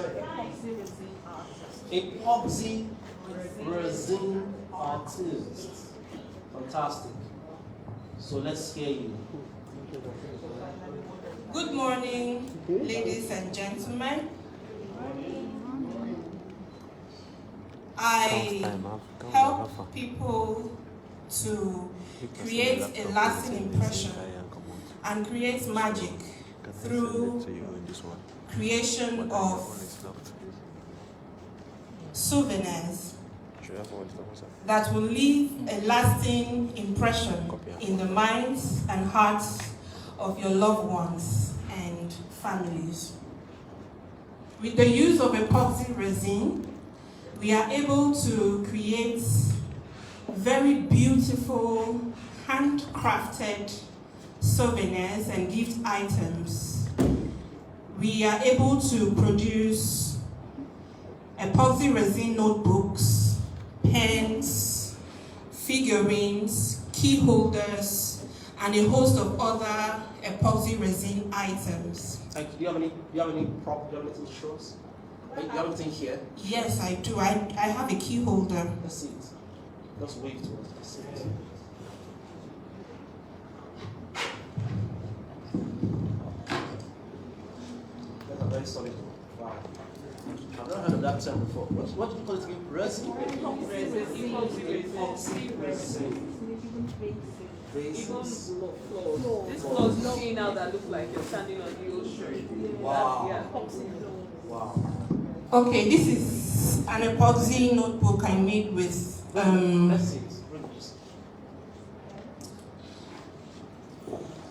Epoxy resin artist. Fantastic. So let's hear you. Good morning, ladies and gentlemen. I help people to create a lasting impression and create magic through creation of souvenirs that will leave a lasting impression in the minds and hearts of your loved ones and families. With the use of epoxy resin, we are able to create very beautiful, handcrafted souvenirs and gift items. We are able to produce epoxy resin notebooks, pens, figurines, key holders, and a host of other epoxy resin items. Thank you. Do you have any prop? Do you have anything to show us? Do you have anything here? Yes, I do. I have a key holder. Let's see it. Just wave to us. Let's see it. That's a very solid one. Wow. I've never heard of that term before. What do you call it again? Resin? Epoxy resin. Bases. This clothes looking now that look like you're standing on the ocean. Wow. Wow. Okay, this is an epoxy notebook I made with Let's see it.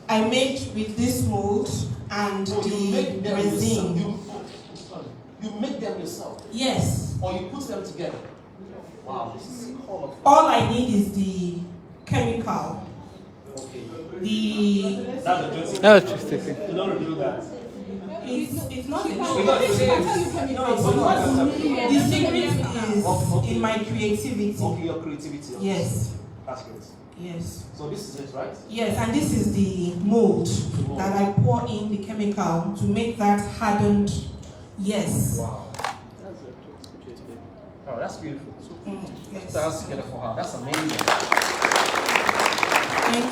I made with this mold and the resin. You make them yourself? Yes. Or you put them together? Wow, this is colorful. All I need is the chemical. Okay. That's a joke. No, just taking. You don't reveal that. It's not a We're not joke. saying No, it's not. The secret is in my creativity. Okay, your creativity. Yes. That's great. Yes. So this is it, right? Yes, and this is the mold that I pour in the chemical to make that hardened. Yes. Wow. Oh, that's beautiful. Yes. That's together for her. That's amazing. Thank you.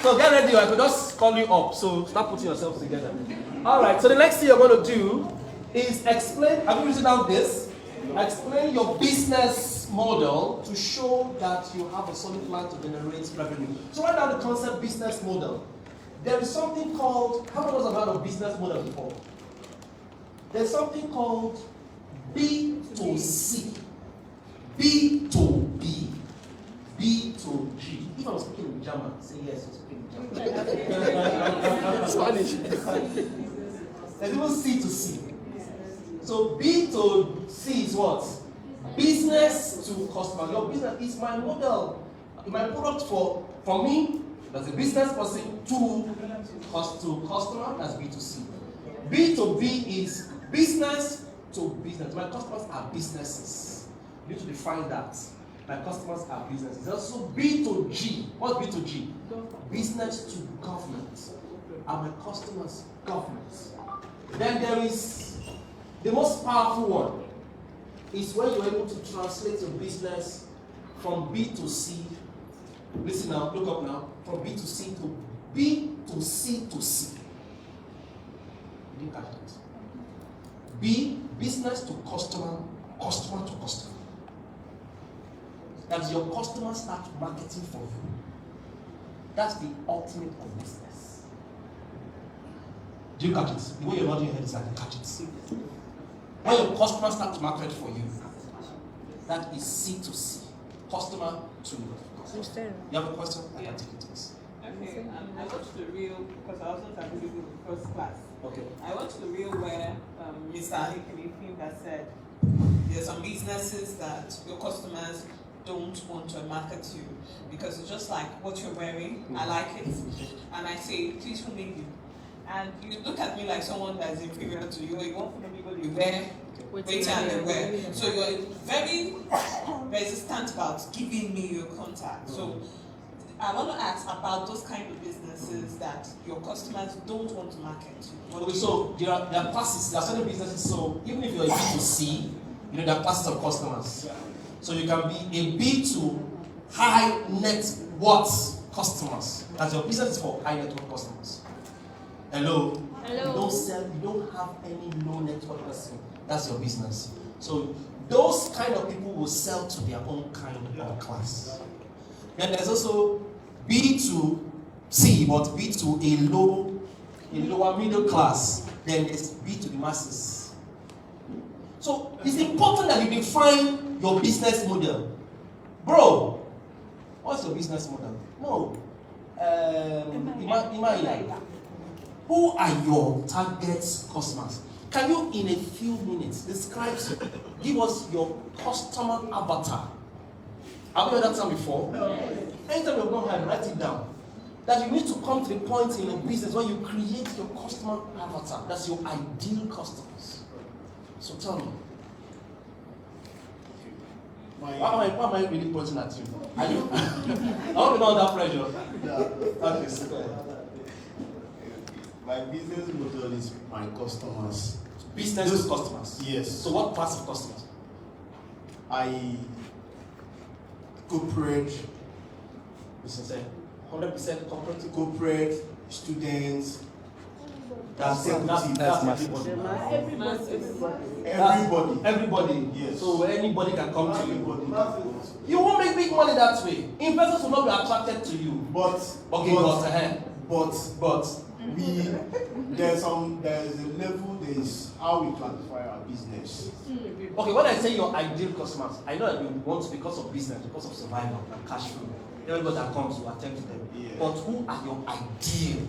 So get ready. I could just call you up. So start putting yourselves together. All right. So the next thing you're going to do is explain. Have you written down this? Explain your business model to show that you have a solid plan to generate revenue. So write down the concept business model. There is something called. How many of us have heard of business model before? There's something called B to C, B to B, B to G. If I was speaking in German, say yes, I'm speaking in German. Spanish. There's even C to C. So B to C is what? Business to customer. Your business is my model, my product for me, that's a business person, to customer, that's B to C. B to B is business to business. My customers are businesses. You need to define that. My customers are businesses. Also B to G. What's B to G? Business to government. Are my customers governments? Then there is the most powerful one. Is when you're able to translate your business from B to C. Listen now, look up now. From B to C to B to C to C. You didn't catch that. B, business to customer, customer to customer. As your customers start marketing for you, that's the ultimate of business. Do you catch it? The way you're nodding your head is like you catch it. When your customers start to market for you, that is C to C, customer to customer. You have a question? I can take it. Okay, I watched the reel because I wasn't available in first class. Okay. I watched the reel where Mr. Adekunle that said there's some businesses that your customers don't want to market to you because it's just like what you're wearing. I like it, and I say, please who made you? And you look at me like someone that's inferior to you. You want everybody to wear, wait and wear. So you're very resistant about giving me your contact. So I want to ask about those kind of businesses that your customers don't want to market to. Okay, so there are classes, there are certain businesses, so even if you're a B2C, there are classes of customers. So you can be a B2 high net worth customers. That's your business is for high net worth customers. Hello? Hello. You don't have any low net worth person. That's your business. So those kind of people will sell to their own kind of class. Then there's also B to C, but B to a lower middle class. Then there's B to the masses. So it's important that you define your business model. Bro, what's your business model? No. Who are your target customers? Can you, in a few minutes, give us your customer avatar? Have you heard that term before? Anytime you've not heard, write it down. That you need to come to the point in your business where you create your customer avatar. That's your ideal customers. So tell me. Why am I really pointing at you? Are you? I want to know that pressure. Okay. My business model is my customers. Business with customers? Yes. So what class of customers? Corporate. Business, 100% corporate? Corporate, students, that's everybody. Everybody. Yes. So anybody can come to you. You won't make big money that way. Investors will not be attracted to you. But there's a level, there's how we classify our business. Okay, when I say your ideal customers, I know that you want because of business, because of survival and cash flow. Everybody that comes will attend to them. Yeah. But who are your ideal,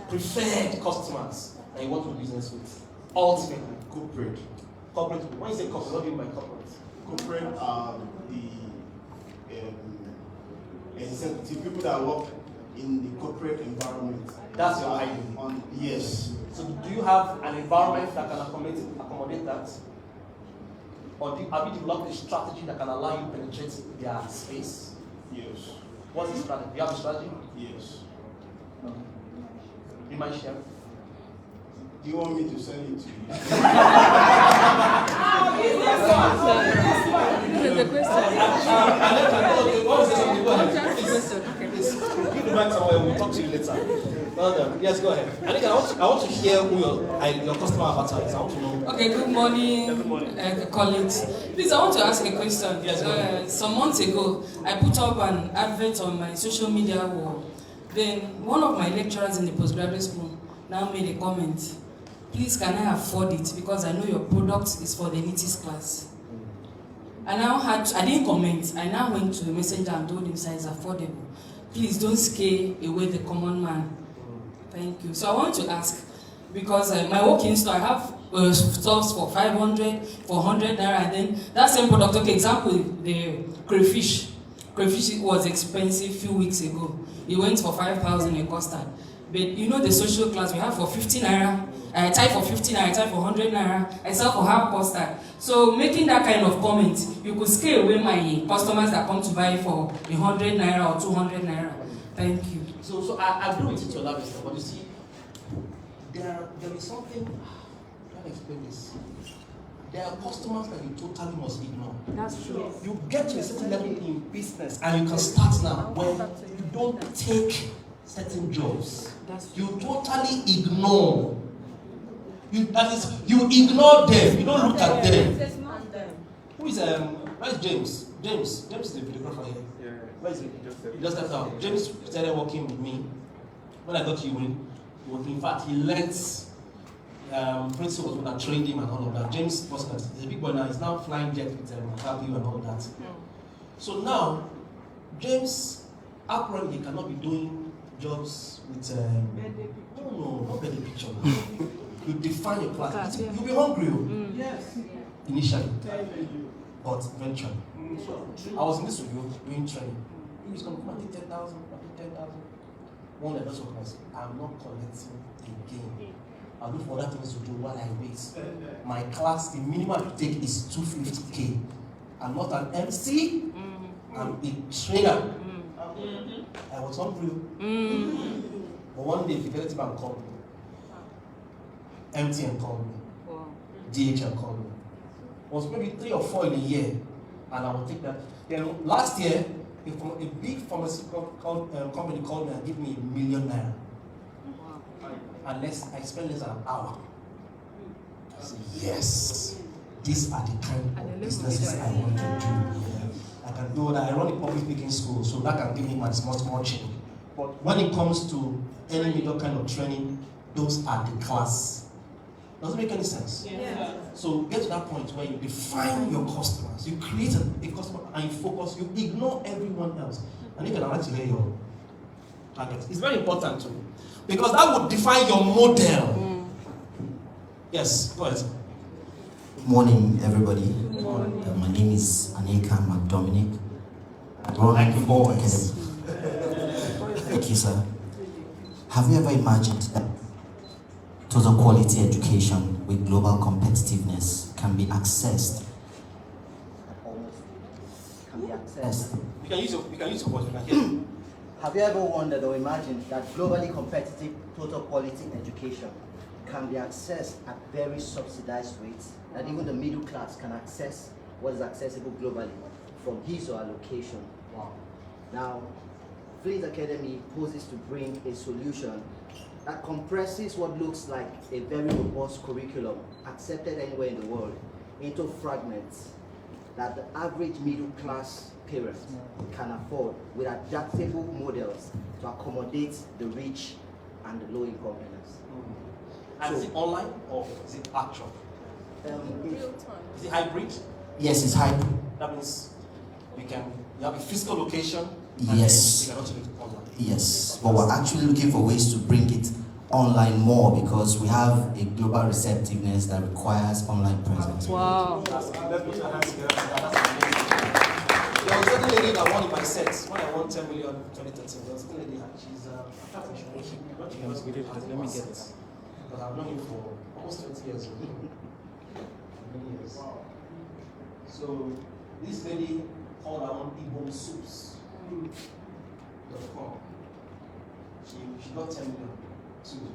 preferred customers that you want to do business with? Ultimately. Corporate. Corporate. When you say corporate, what do you mean by corporate? Corporate are the executive people that work in the corporate environment. That's your ideal. Yes. So do you have an environment that can accommodate that? Or have you developed a strategy that can allow you to penetrate their space? Yes. What's the strategy? Do you have a strategy? Yes. You might share. Do you want me to send it to you? the question. Please, give the mic somewhere. We'll talk to you later. Well done. Yes, go ahead. I think I want to hear who your customer avatar is. I want to know. Okay, good morning, colleagues. Please, I want to ask a question. Yes, some months ago, I put up an advert on my social media wall. Then one of my lecturers in the postgraduate school now made a comment. Please, can I afford it? Because I know your product is for the elitist class. I didn't comment. I now went to the messenger and told him, sir, it's affordable. Please don't scare away the common man. Thank you. So I want to ask, because my working store, I have stores for 500, 400 naira, and then that same product, okay, example, the crayfish. Crayfish was expensive a few weeks ago. It went for 5,000 a custard. But you know the social class, we have for 50 naira, I type for 50 naira, I type for 100 naira, I sell for half custard. So making that kind of comment, you could scare away my customers that come to buy for 100 naira or 200 naira. Thank you. So I agree with you to a large extent, but you see, there is something, how to explain this? There are customers that you totally must ignore. That's true. You get to a certain level in business and you can start now when you don't take certain jobs. You totally ignore. You ignore them. You don't look at them. Who is where is James? James is the videographer here. Yeah. Where is he? Just left out. James started working with me when I got to UWIN. In fact, he lets principals when I trained him and all of that. James was a big boy now. He's now flying jet with Akabu and all that. So now, James apparently cannot be doing jobs with no, not better picture. You define your class. You'll be hungry. Yes. Initially, but eventually. I was in this studio doing training. He was going to come and take 10,000, One day, that's what I said. I'm not collecting again. I'll look for other things to do while I wait. My class, the minimum I take is 250K. I'm not an MC. I'm a trainer. I was hungry. But one day, the Fidelity Bank called me. MTN called me. DHL called me. It was maybe 3 or 4 in a year. And I would take that. Then last year, a big pharmaceutical company called me and gave me ₦1 million. Unless I spend less than an hour. I said, yes, these are the kind of businesses I want to do. I can do that. I run a public speaking school, so that can give me my small change. But when it comes to any middle kind of training, those are the class. Doesn't make any sense. Yeah. So get to that point where you define your customers, you create a customer and you focus, you ignore everyone else. And you can actually your targets. It's very important too. Because that would define your model. Yes, go ahead. Good morning, everybody. Good morning. My name is Anika McDominic. I run 4 Academy. Thank you, sir. Have you ever imagined that total quality education with global competitiveness can be accessed? You can use your voice. Have you ever wondered or imagined that globally competitive total quality education can be accessed at very subsidized rates, that even the middle class can access what is accessible globally from his or her location? Wow. Now, Financiers Academy poses to bring a solution that compresses what looks like a very robust curriculum accepted anywhere in the world into fragments that the average middle class parent can afford with adaptable models to accommodate the rich and the low income earners. And is it online or is it actual? Is it hybrid? Yes, it's hybrid. That means you have a physical location. Yes. You can also do it online. Yes, but we're actually looking for ways to bring it online more because we have a global receptiveness that requires online presence. Wow. Let's put our hands together. There was a lady that won in my set when I won 10 million 2013. There was a lady, she's let me get it. Because I've known him for almost 20 years. Many years. So this lady called her own Igbo soups. She got 10 million too.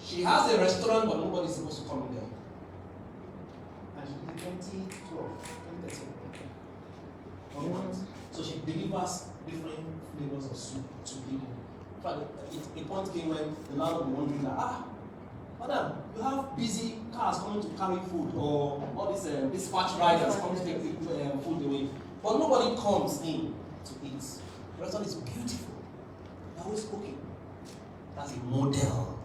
She has a restaurant, but nobody's supposed to come in there. 2012, 2013. Onwards. So she delivers different flavors of soup to people. In fact, a point came when the landlord was wondering that, madam, you have busy cars coming to carry food or all these dispatch riders coming to take the food away. But nobody comes in to eat. The restaurant is beautiful. They're always cooking. That's a model.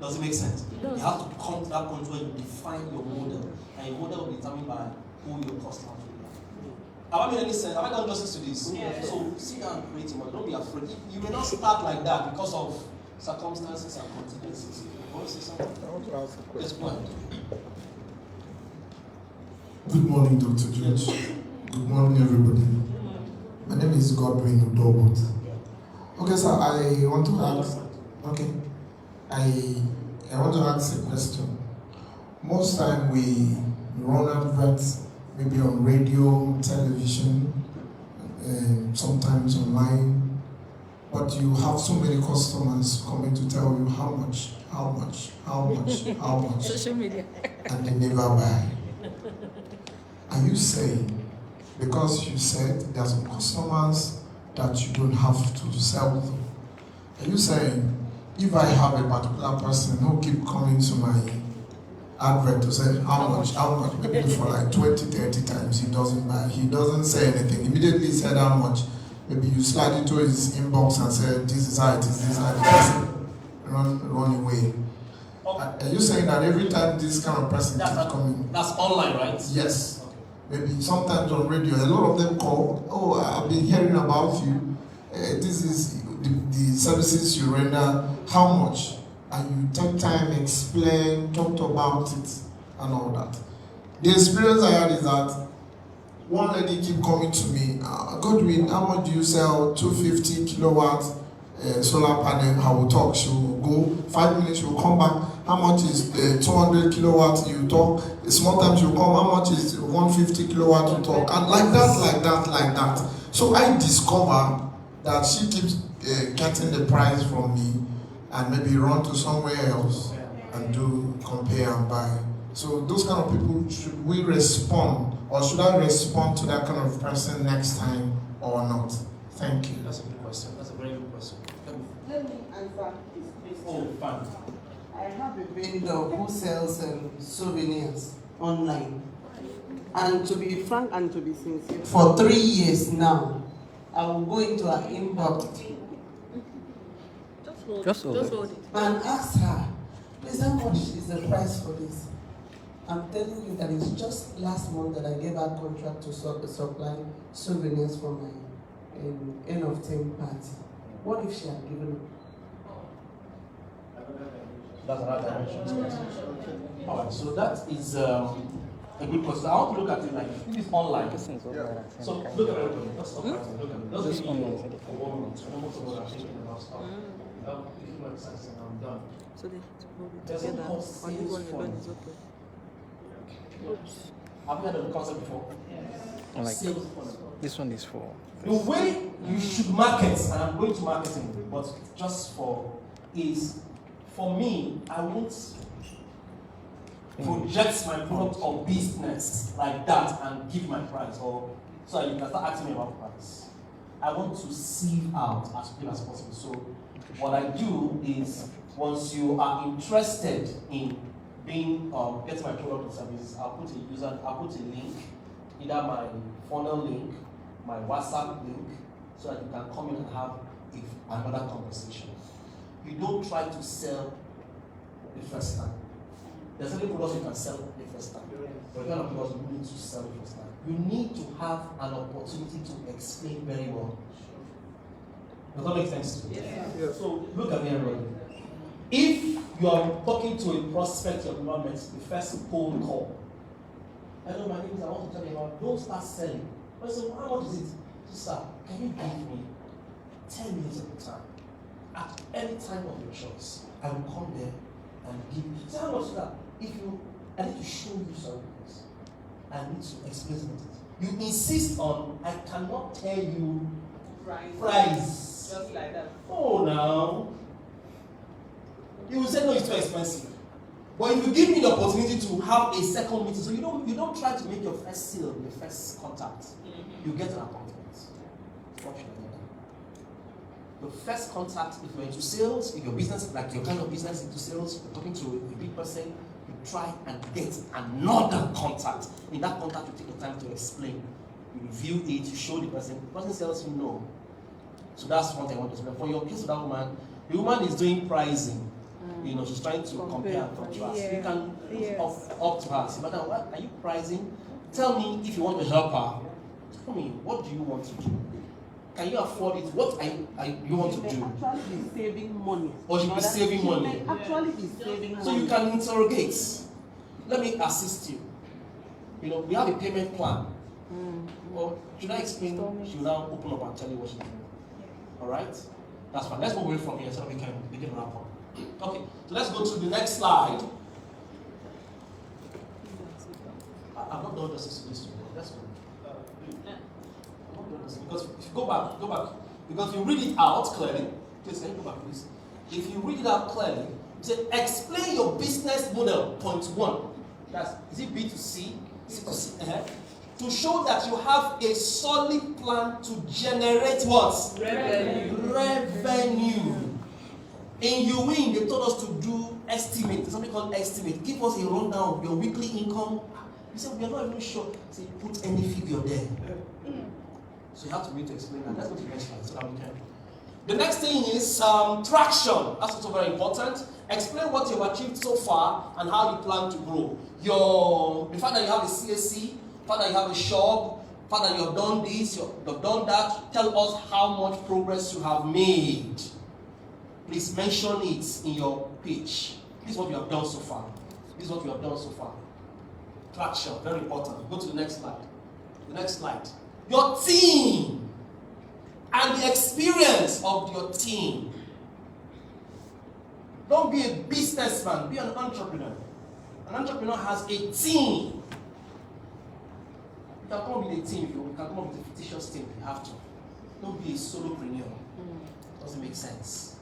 Does it make sense? You have to come to that point where you define your model. And your model will be determined by who your customers will be. Have I made any sense? Have I done justice to this? Yeah. So sit down and create a model. Don't be afraid. You may not start like that because of circumstances and contingencies. You want to say something? I want to ask a question. Yes, go ahead. Good morning, Dr. George. Good morning, everybody. My name is Godwin Udobut. Okay, sir, I want to ask. Okay, I want to ask a question. Most time we run adverts, maybe on radio, television, and sometimes online. But you have so many customers coming to tell you how much, Social media. and they never buy. Are you saying, because you said there are some customers that you don't have to sell to, are you saying, if I have a particular person who keep coming to my advert to say how much, maybe for like 20, 30 times, he doesn't buy, he doesn't say anything, immediately said how much, maybe you slide into his inbox and say, this is how it is, this is how it is, run away. Are you saying that every time this kind of person keeps coming? That's online, right? Yes. Maybe sometimes on radio, a lot of them call, oh, I've been hearing about you. This is the services you render, how much? And you take time, explain, talk about it, and all that. The experience I had is that one lady keep coming to me, Godwin, how much do you sell 250 kilowatt solar panel? I will talk. She will go 5 minutes, she will come back. How much is 200 kilowatts? You talk. Small time she will come. How much is 150 kilowatt? You talk. And like that. So I discover that she keeps getting the price from me and maybe run to somewhere else and do compare and buy. So those kind of people, should we respond, or should I respond to that kind of person next time or not? Thank you. That's a good question. That's a very good question. Let me answer this question. Oh, fine. I have a vendor who sells souvenirs online. And to be frank and to be sincere, for 3 years now, I will go into her inbox Just hold it. and ask her, please, how much is the price for this? I'm telling you that it's just last month that I gave her contract to supply souvenirs for my end of term party. What if she had given up? That's another dimension. Alright, so that is a good question. I want to look at it like if it's online. So look at everybody. Let's stop. Look at it. Let's give me for 1 minute. Almost what I'm thinking about stuff. If you make sense, and I'm done. So they have to hold it There's together. something called Or you sales want your funnel. is okay. Oops. Have you heard of the concept before? Like Sales funnel. this one is for. The way you should market, and I'm going to marketing, but just is for me, I won't project my product or business like that and give my price, or so that you can start asking me about price. I want to sieve out as quick as possible. So what I do is, once you are interested in being getting my product or services, I'll put a link, either my funnel link, my WhatsApp link, so that you can come in and have another conversation. You don't try to sell the first time. There's certain products you can sell the first time, but there are products you need to sell the first time. You need to have an opportunity to explain very well. Does that make sense to you? Yeah. So look at me, everybody. If you are talking to a prospect you have never met, the first phone call. Hello, my name is, I want to tell you about, don't start selling. I said, how much is it? Sir, can you give me 10 minutes of the time? At any time of your choice, I will come there and give you. See how much is that? I need to show you something. I need to explain something. You insist on, I cannot tell you price. Just like that. Oh, now. You will say, no, it's too expensive. But if you give me the opportunity to have a second meeting, so you don't try to make your first sale, your first contact. You get an appointment. The first contact, if you're into sales, if your business, like your kind of business into sales, you're talking to a big person, you try and get another contact. In that contact, you take the time to explain. You review it, you show the person tells you no. So that's one thing I want to explain. For your case with that woman, the woman is doing pricing. You know, she's trying to compare and contrast. You can up to her. Say, madam, what are you pricing? Tell me if you want to help her. Tell me, what do you want to do? Can you afford it? What you want to do? Actually be saving money. Or she be saving money. Actually be saving money. So you can interrogate. Let me assist you. You know, we have a payment plan. Or should I explain? She will now open up and tell you what she's doing. Alright? That's fine. Let's move away from here so we can begin to wrap up. Okay, so let's go to the next slide. I've not done justice to this one. Let's go. Because if you go back, because if you read it out clearly, please can you go back, please? If you read it out clearly, it says explain your business model. Point 1. That's is it B2C? C2C. To show that you have a solid plan to generate what? Revenue. In UWIN, they told us to do estimate. There's something called estimate. Give us a rundown of your weekly income. We said we are not even sure. Say put any figure there. So you have to be able to explain that. Let's go to the next slide so that we can. The next thing is traction. That's also very important. Explain what you've achieved so far and how you plan to grow. The fact that you have a CAC, the fact that you have a shop, the fact that you have done this, you have done that. Tell us how much progress you have made. Please mention it in your pitch. This is what you have done so far. This is what you have done so far. Traction, very important. Go to the next slide. The next slide. Your team and the experience of your team. Don't be a businessman, be an entrepreneur. An entrepreneur has a team. You can come up with a team if you can come up with a fictitious team if you have to. Don't be a solopreneur. Doesn't make sense.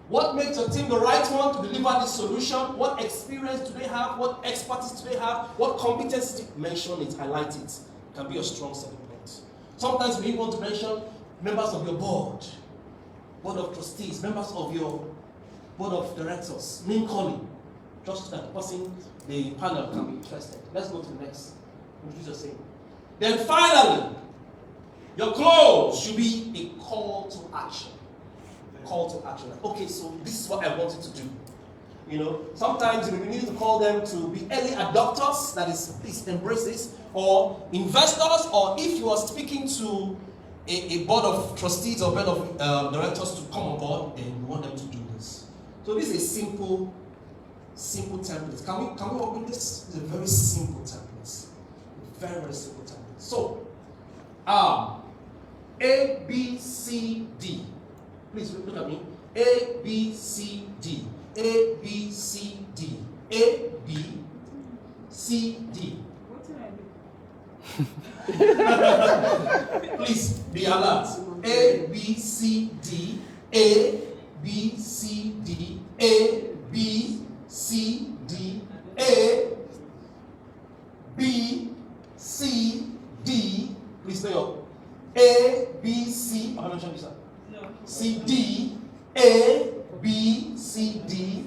What makes your team the right one to deliver this solution? What experience do they have? What expertise do they have? What competency? Mention it, highlight it. It can be a strong selling point. Sometimes you want to mention members of your board of trustees, members of your board of directors, name calling, just so that the person, the panel can be interested. Let's go to the next. Introduce yourself. Then finally, your close should be a call to action. Call to action. Okay, so this is what I wanted to do. You know, sometimes we need to call them to be early adopters, that is, please embrace this, or investors, or if you are speaking to a board of trustees or board of directors to come on board, then you want them to do this. So this is a simple template. Can we work with this? It's a very simple template. Very, very simple template. So, A, B, C, D. Please look at me. A, B, C, D. A, B, C, D. A, B, C, D. What did I do? Please be alert. A, B, C, D. A, B, C, D. A, B, C, D. A, B, C, D. Please say up. A, B, C. I mentioned this. C, D, A, B, C, D.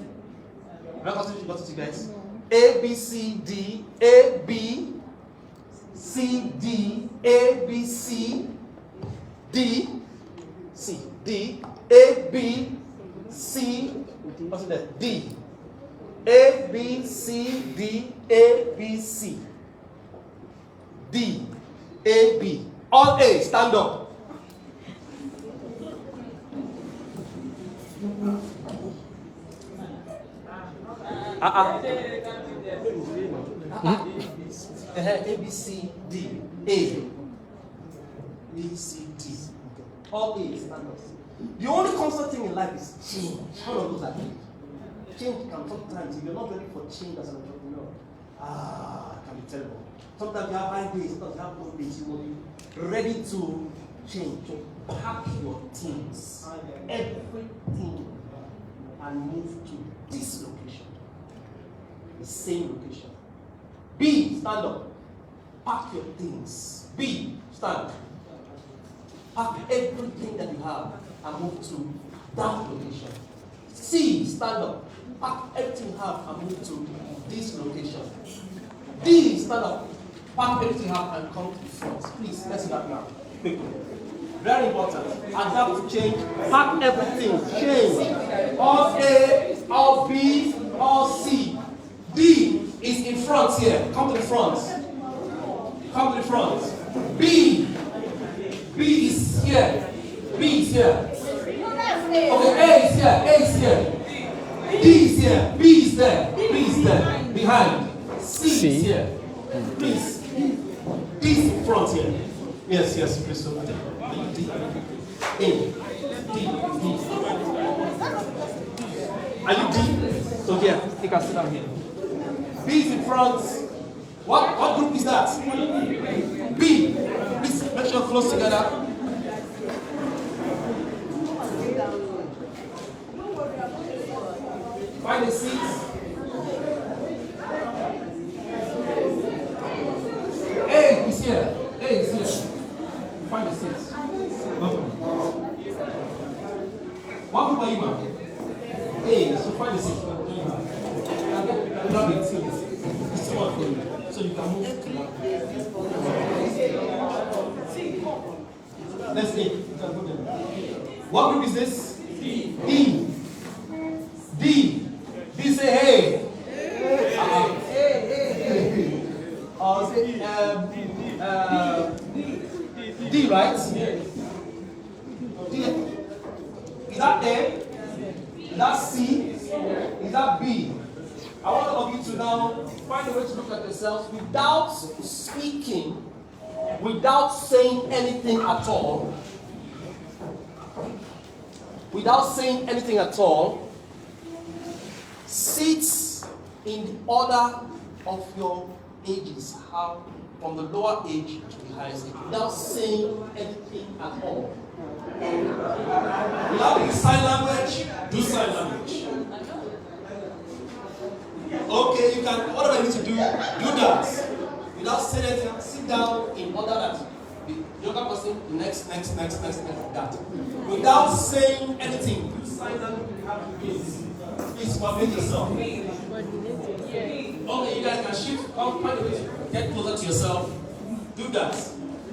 Got it, guys? A, B, C, D, A, B, C, D, A, B, C, D, C, D, A, B, C, what's that? D, A, B, C, D, A, B, C, D, A, B. All A, stand up. A, B, C, D, A, B, C, D. All A, stand up. The only constant thing in life is change. How long does that mean? Change can sometimes, if you're not ready for change as an entrepreneur, it can be terrible. Sometimes you have high days, sometimes you have low days. You will be ready to change, to pack your things, everything, and move to this location. the same location. B, stand up. Pack your things. B, stand. Pack everything that you have and move to that location. C, stand up. Pack everything you have and move to this location. D, stand up. Pack everything you have and come to the front. Please, let's do that now. Quickly. Very important. Adapt to change. Pack everything. Change. All A, all B, all C. D is in front here. Come to the front. Come to the front. B. B is here. B is here. Okay, A is here. A is here. D is here. B is there. B is there. Behind. C is here. Please. D is in front here. Yes, yes, please. D. A. D. Are you D? So here, you can sit down here. B is in front. What group is that? B. Please make sure close together. Find a seat. A is here. A is here. Find a seat. What group are you, man? A. So find a seat. Grab it. It's too much for you. So you can move to that. Let's see. What group is this? D. D. D. D say hey. D, right? D. Is that A? Is that C? Is that B? I want all of you to now find a way to look at yourselves without speaking, without saying anything at all. Without saying anything at all. Sit in the order of your ages, how from the lower age to the highest age, without saying anything at all. Without doing sign language, do sign language. Okay, you can, whatever you need to do that. Without saying anything, sit down in order that the younger person, next, that. Without saying anything, do sign language, you have to do this. Please coordinate yourself. Okay, you guys can shift, come find a way to get closer to yourself. Do that.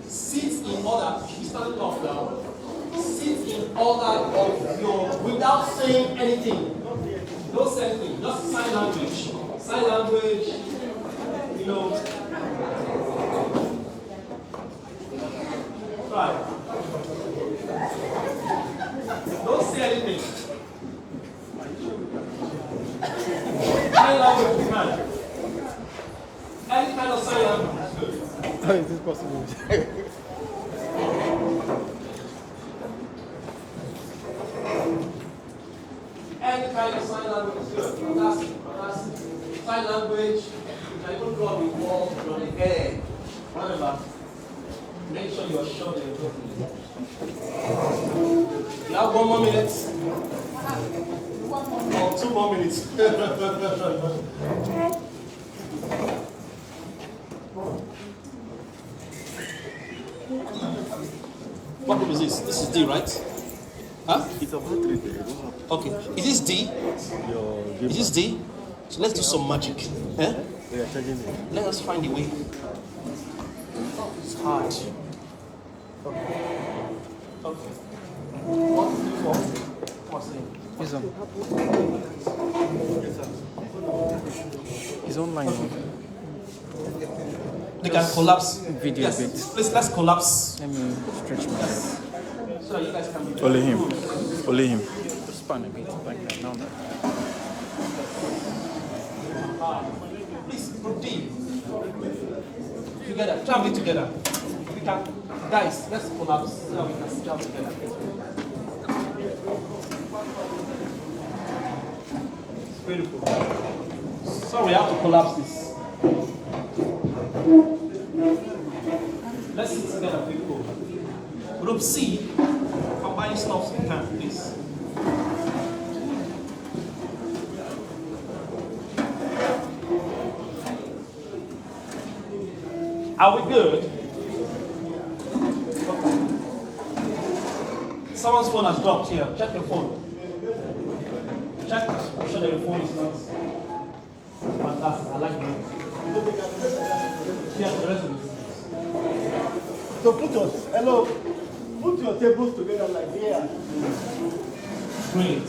Sit in order. You stand up now. Sit in order of your, without saying anything. Don't say anything, just sign language. Sign language, you know. Right. Don't say anything. Sign language, man. Any kind of sign language is good. How is this possible? Any kind of sign language is good. Fantastic. Sign language, you can even draw the wall from the air. Whatever. Make sure you are sure that you're talking. You have 1 more minute. Or 2 more minutes. What group is this? This is D, right? Huh? It's about 3 days. Okay. Is this D? Is this D? So let's do some magic. Eh? They are charging me. Let us find a way. It's hard. Okay. 1, 2, 4. What's the name? He's on. He's online. They can collapse. Video yes. bit. Let's collapse. Let me stretch my leg. So that you guys can be Only him. Only him. Just span a bit like that. Now that. Please, group D. Together. Travel together. We can, guys, let's collapse so that we can travel together. It's beautiful. So we have to collapse this. Let's sit together, people. Group C, combine stops in hand, please. Are we good? Someone's phone has dropped here. Check your phone. Check. I'm sure that your phone is not fantastic. I like it. Yes, the rest of it. So put your tables together like here. Great.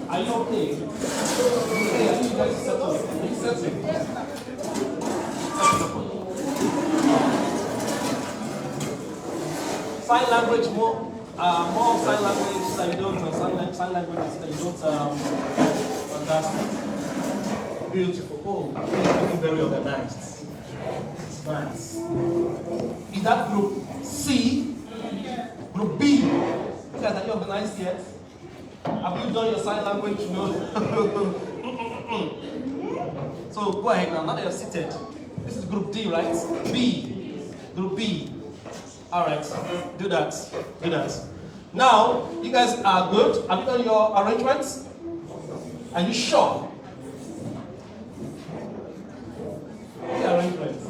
Are you okay? Okay, I think you guys settle. Are you settled? Sign language, more sign language that you don't, sign languages that you don't understand. Beautiful. Oh, looking very organized. It's nice. Is that group C? Group B? You guys, are you organized yet? Have you done your sign language? No. So go ahead now that you're seated. This is group D, right? B. Group B. Alright, do that. Do that. Now, you guys are good. Have you done your arrangements? Are you sure? The arrangements.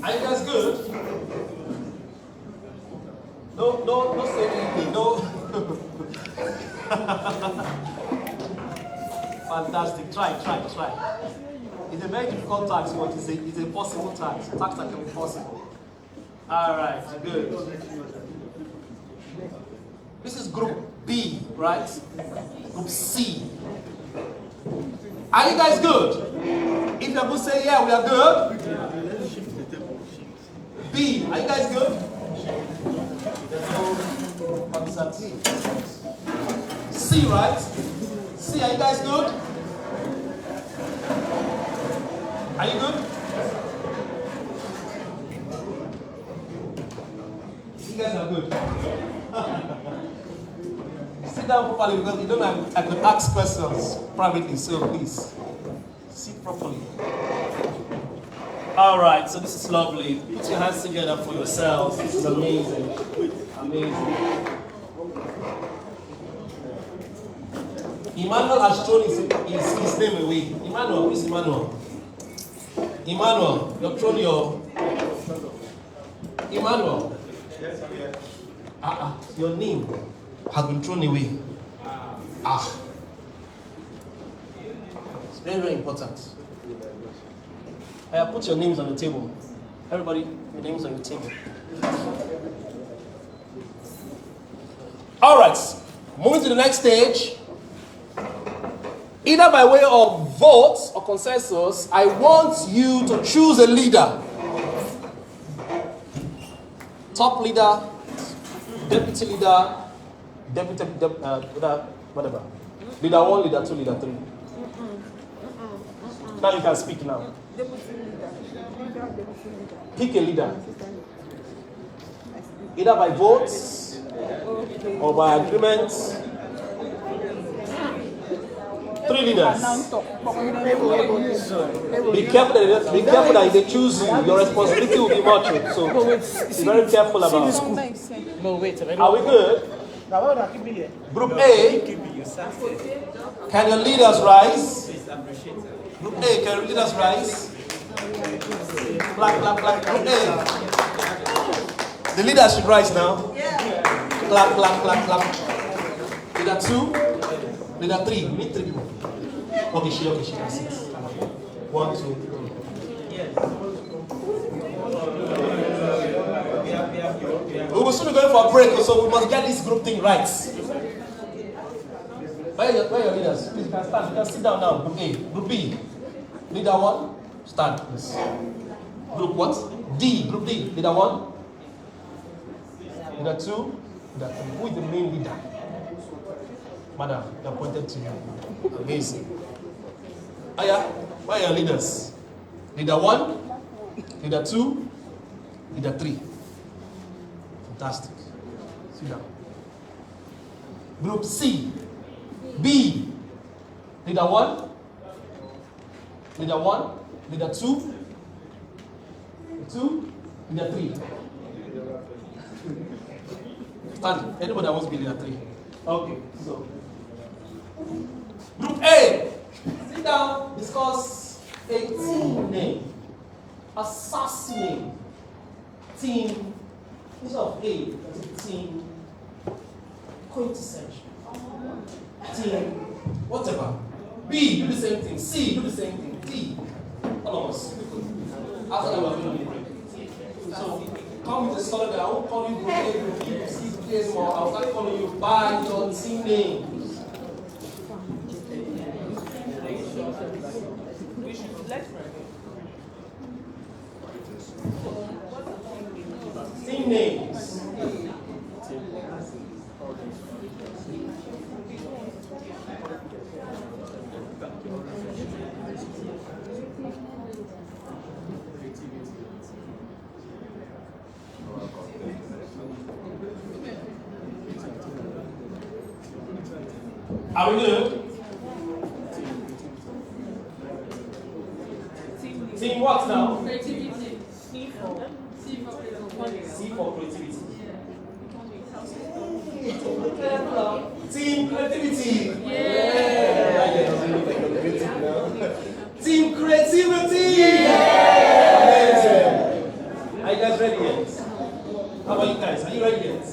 Are you guys good? No say anything. No. Fantastic. Try. It's a very difficult task, but it's a possible task. Task that can be possible. Alright, good. This is group B, right? Group C. Are you guys good? If you're good, say yeah, we are good. B, are you guys good? C, right? C, are you guys good? Are you good? You guys are good. Sit down properly because you know I could ask questions privately, so please sit properly. Alright, so this is lovely. Put your hands together for yourselves. This is amazing. Amazing. Emmanuel has thrown his name away. Emmanuel, who is Emmanuel? Emmanuel, you've thrown your... Emmanuel. Your name has been thrown away. It's very, very important. Put your names on the table. Everybody, your names on the table. Alright, moving to the next stage. Either by way of vote or consensus, I want you to choose a leader. Top leader, deputy leader, whatever. Leader 1, leader 2, leader 3. Now you can speak now. Pick a leader. Either by votes or by agreement. 3 leaders. Be careful that if they choose you, your responsibility will be much. So be very careful about it. Are we good? Group A, can your leaders rise? Group A, can your leaders rise? Clap. Group A. The leaders should rise now. Clap. Leader 2, leader 3. We need 3 people. Okay, she can sit. 1, 2, 3. We will soon be going for a break, so we must get this group thing right. Where are your leaders? Please, you can stand. You can sit down now. Group A. Group B. Leader 1, stand, please. Group what? D. Group D. Leader 1. Leader 2. Leader 3. Who is the main leader? Madam, they are pointed to you. Amazing. Aya, where are your leaders? Leader 1, leader 2, leader 3. Fantastic. Sit down. Group C, B, leader 1, leader 1, leader 2, leader 3. Stand. Anybody that wants to be leader 3. Okay, so Group A, sit down, discuss a team name, a sassy name. Team, instead of A, that's a team quintessential. Team, whatever. B, do the same thing. C, do the same thing. D, all of us. After that, we're going to break. So, come with a solid, I won't call you Group A, Group B, Group C, Group D anymore. I'll start calling you by your team names. Team names. Are we good? Team what now? Creativity. C for creativity. Team creativity. Yeah. Team creativity. Yeah. Are you guys ready yet? How about you guys? Are you ready yet?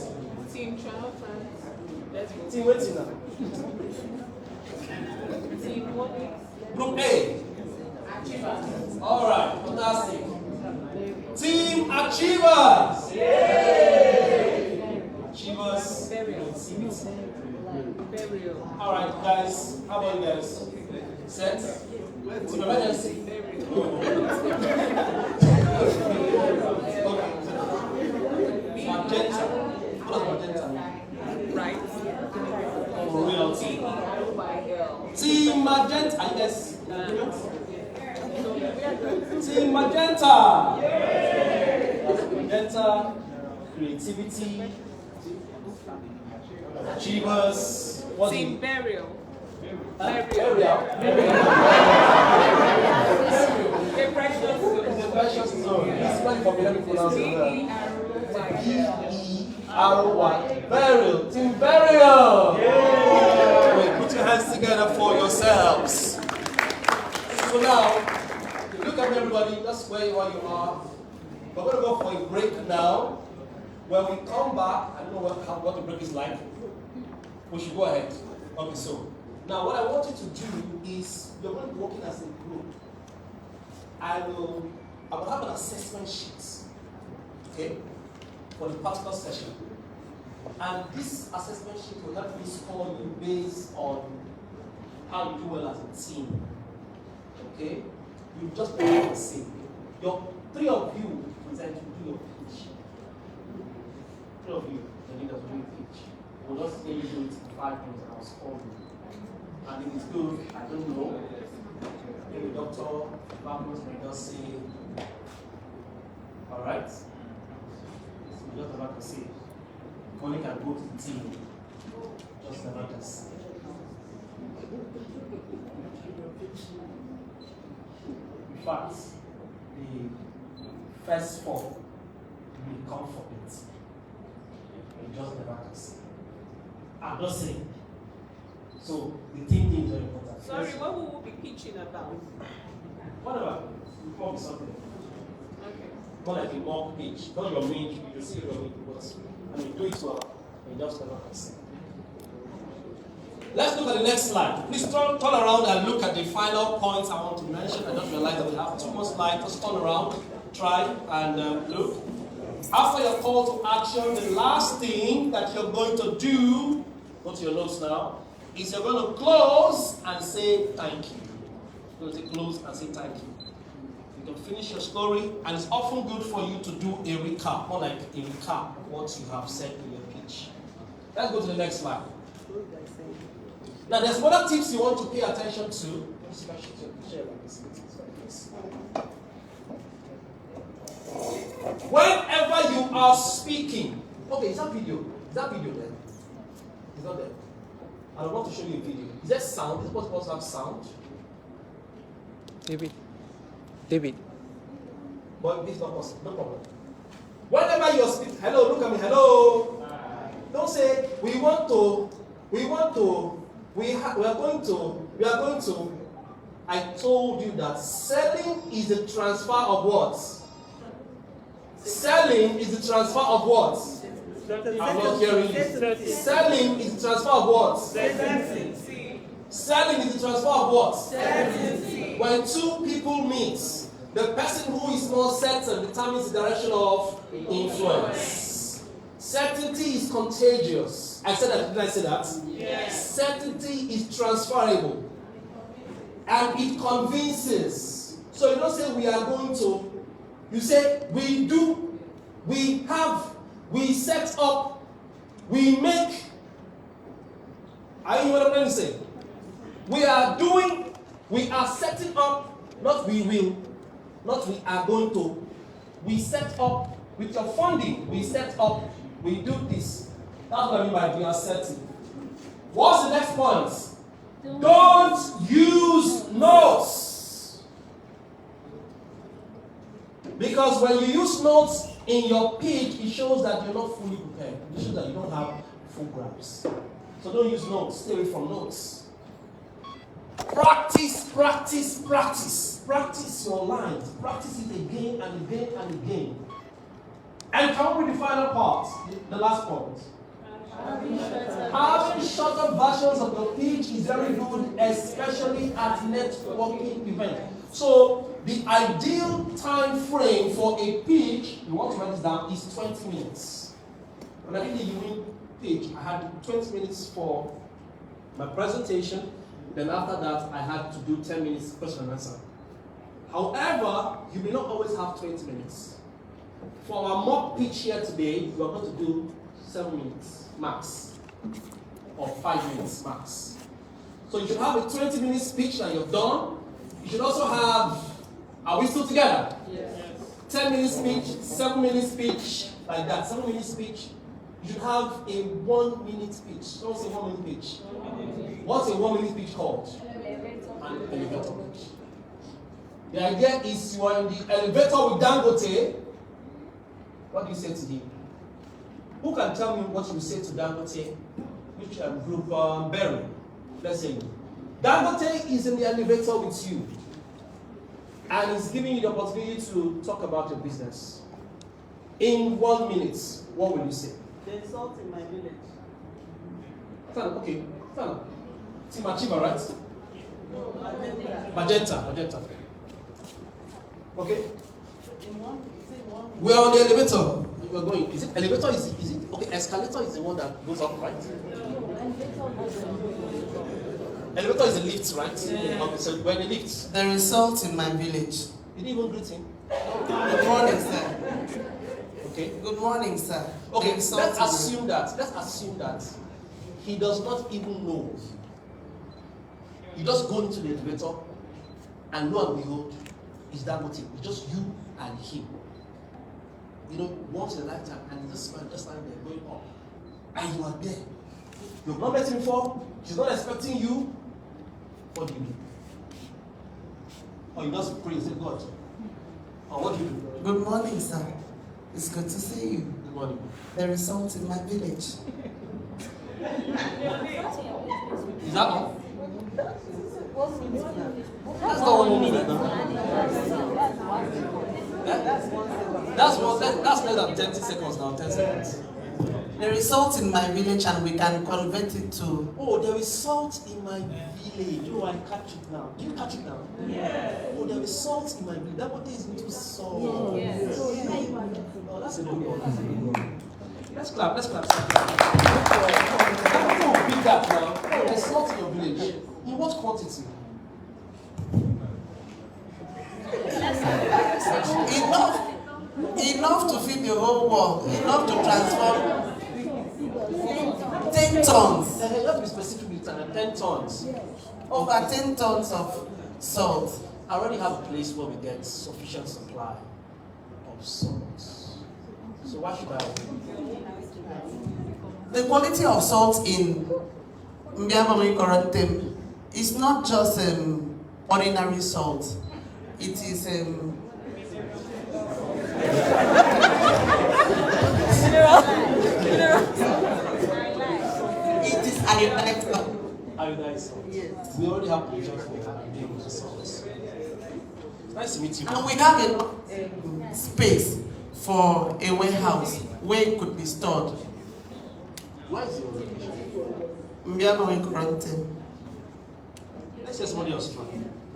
Team triumphant. Let's go. Team waiting now. Team what? Group A. Achievers. All right, fantastic. Team Achievers. Yay! Achievers. Burial. All right, guys. How about you guys? Set. Team emergency. Magenta. What's magenta? Right. Royalty. Team Magenta. Are you guys? Team Magenta. Magenta. Creativity. Achievers. What's Team Burial. Burial. A precious zone. It's a precious zone. It's very popular to pronounce it. B-E-R-Y. Burial. Team Burial. Yeah. Wait, put your hands together for yourselves. So now, look at everybody, just where you are. We're going to go for a break now. When we come back, I don't know what the break is like. We should go ahead. Okay, so now what I want you to do is you're going to be working as a group. I will have an assessment sheet, okay, for the particular session. And this assessment sheet will help me score you based on how you do well as a team. Okay? You just do the same. Three of you present to do your pitch. Three of you, the leaders do your pitch. We'll just say you do it in 5 minutes and I'll score you. And if it's good, I don't know. Maybe Dr. Vamos may just say, alright? So we just never can say. Only can go to the team. Just never can say. In fact, the first 4 will come for it. You just never can say. I'm not saying. So the team is very important. Sorry, what will we be pitching about? Whatever. You come with something. Okay. Not like a mock pitch. Not your main, you can see your main, but and you do it well, and you just never can say. Let's look at the next slide. Please turn around and look at the final points I want to mention. I just realized that we have 2 more slides. Just turn around, try, and look. After your call to action, the last thing that you're going to do, go to your notes now, is you're going to close and say thank you. You're going to close and say thank you. You can finish your story, and it's often good for you to do a recap, more like a recap of what you have said in your pitch. Let's go to the next slide. Now, there's some other tips you want to pay attention to. Whenever you are speaking, okay, is that video? Is that video there? It's not there. I want to show you a video. Is there sound? Is it possible to have sound? David. But it's not possible. No problem. Whenever you're speaking, hello, look at me, hello. Don't say, we want to we are going to, I told you that selling is the transfer of what? Selling is the transfer of what? I'm not hearing you. Selling is the transfer of what? Selling is the transfer of what? When two people meet, the person who is more certain determines the direction of influence. Certainty is contagious. I said that, did I say that? Yes. Certainty is transferable. And it convinces. So you don't say we are going to, you say we do, we have, we set up, we make. Are you what I'm trying to say? We are doing, we are setting up, not we will, not we are going to. We set up with your funding, we set up, we do this. That's what I mean by we are setting. What's the next point? Don't use notes. Because when you use notes in your pitch, it shows that you're not fully prepared. It shows that you don't have full grasp. So don't use notes. Stay away from notes. Practice, practice, practice. Practice your lines. Practice it again and again and again. And come with the final part, the last point. Having shorter versions of your pitch is very good, especially at networking events. So the ideal time frame for a pitch, you want to write this down, is 20 minutes. When I did the unique pitch, I had 20 minutes for my presentation. Then after that, I had to do 10 minutes question and answer. However, you may not always have 20 minutes. For our mock pitch here today, we are going to do 7 minutes max, or 5 minutes max. So you should have a 20-minute speech and you're done. You should also have, are we still together? Yes. 10-minute speech, 7-minute speech, like that. 7-minute speech. You should have a 1-minute speech. Don't say 1-minute speech. What's a 1-minute speech called? An elevator pitch. The idea is you are in the elevator with Dangote. What do you say to him? Who can tell me what you say to Dangote? Which group? Berry. Let's say Dangote is in the elevator with you and is giving you the opportunity to talk about your business. In 1 minute, what will you say? They insult in my village. Okay. Team Achieva, right? No, Magenta. Okay. We are on the elevator. We are going. Is it elevator? Is it okay? Escalator is the one that goes up, right? Elevator is the lift, right? Yeah. Okay, so we're in the lift. The result in my village. You didn't even greet him. Good morning, sir. Okay. Good morning, sir. Okay, let's assume that he does not even know. You just go into the elevator, and lo and behold, it's Dangote. It's just you and him. You know, once in a lifetime, and this man just standing there going up, and you are there. You've not met him before. She's not expecting you. What do you do? Or you just pray and say, God. Or what do you do? Good morning, sir. It's good to see you. Good morning. The result in my village. Is that all? That's not 1 minute now. That's less than 30 seconds now, 10 seconds. The result in my village, and we can convert it to. Oh, the result in my village. Oh, I catch it now. Do you catch it now? Yeah. Oh, the result in my village. That one is into salt. Yes. Oh, that's a good one. Let's clap. How do you pick that now? Oh, the salt in your village. In what quantity? Enough to feed the whole world. Enough to transform. 10 tons. You have to be specific with 10 tons. Over 10 tons of salt. I already have a place where we get sufficient supply of salt. So why should I? The quality of salt in Mbiabami Korantem is not just ordinary salt. It is it is iodized Are you guys? Yes. We already have provision for being resources. Nice to meet you. And we have a space for a warehouse where it could be stored. Where is your location? Mbiano in quarantine. Let's just somebody else try.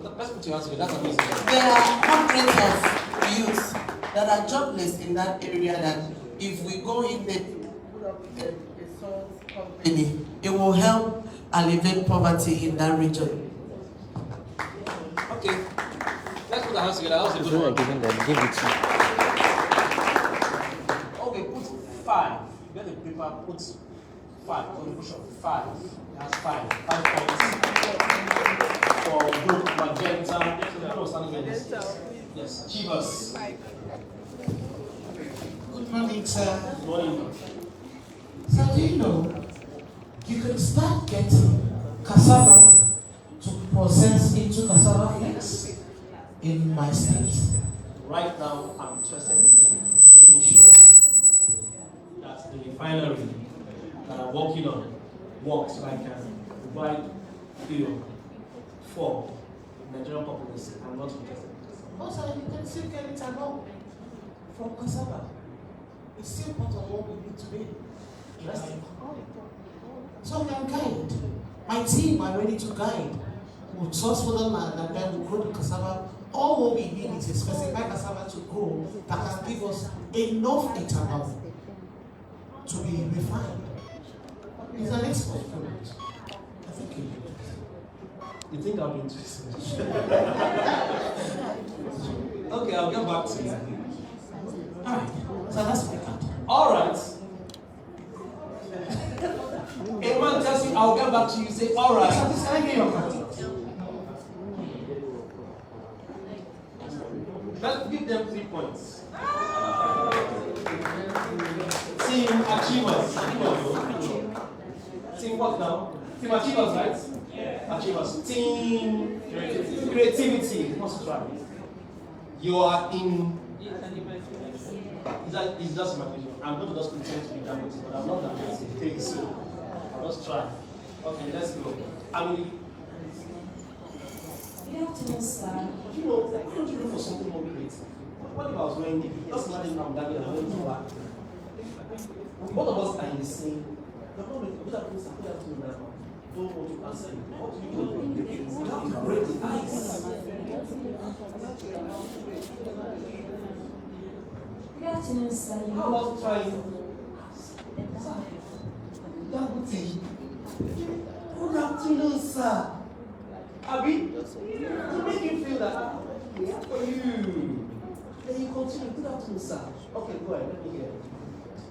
Let's put your hands together. That's amazing. There are hundreds of youths that are jobless in that area that if we go in the company, it will help alleviate poverty in that region. Okay. Let's put our hands together. That's a good one. Giving them, give it to Okay, put 5. Get the paper, put 5. Contribution 5. That's 5. 5 points. For group magenta. Yes. Achievers. Good morning, sir. Good morning. So do you know, you can start getting cassava to process into cassava flakes in my state. Right now, I'm interested in making sure that the refinery that I'm working on works so I can provide fuel for Nigerian populace. I'm not interested. Also, you can still get it along from cassava. It's still part of what we need today. Interesting. So we can guide. My team are ready to guide. We'll source for the land and then we'll grow the cassava. All what we need is a specified cassava to grow that can give us enough ethanol to be refined. It's an export product. I think you think I'll be interested? Okay, I'll get back to you. Alright, so that's my card. Alright. A man tells you, I'll get back to you, say, alright. So this can I get your card? Let's give them 3 points. Team achievers. Team what now? Team achievers, right? Yeah. Achievers. Team creativity. Let's try. You are in. It's just imagination. I'm going to just pretend to be that person, but I'm not that person. Take it slow. I'll just try. Okay, let's go. Good afternoon, sir. You know, why don't you look for something more creative? What if I was wearing it? Just imagine I'm that I'm wearing black. Both of us are in the same. The moment you have to say, now. Don't want to answer you. What do you do? You have to break the ice. Good afternoon, sir. How about trying? Good afternoon, sir. Abi, to make you feel that we are for you. Then you continue. Good afternoon, sir. Okay, go ahead. Let me hear.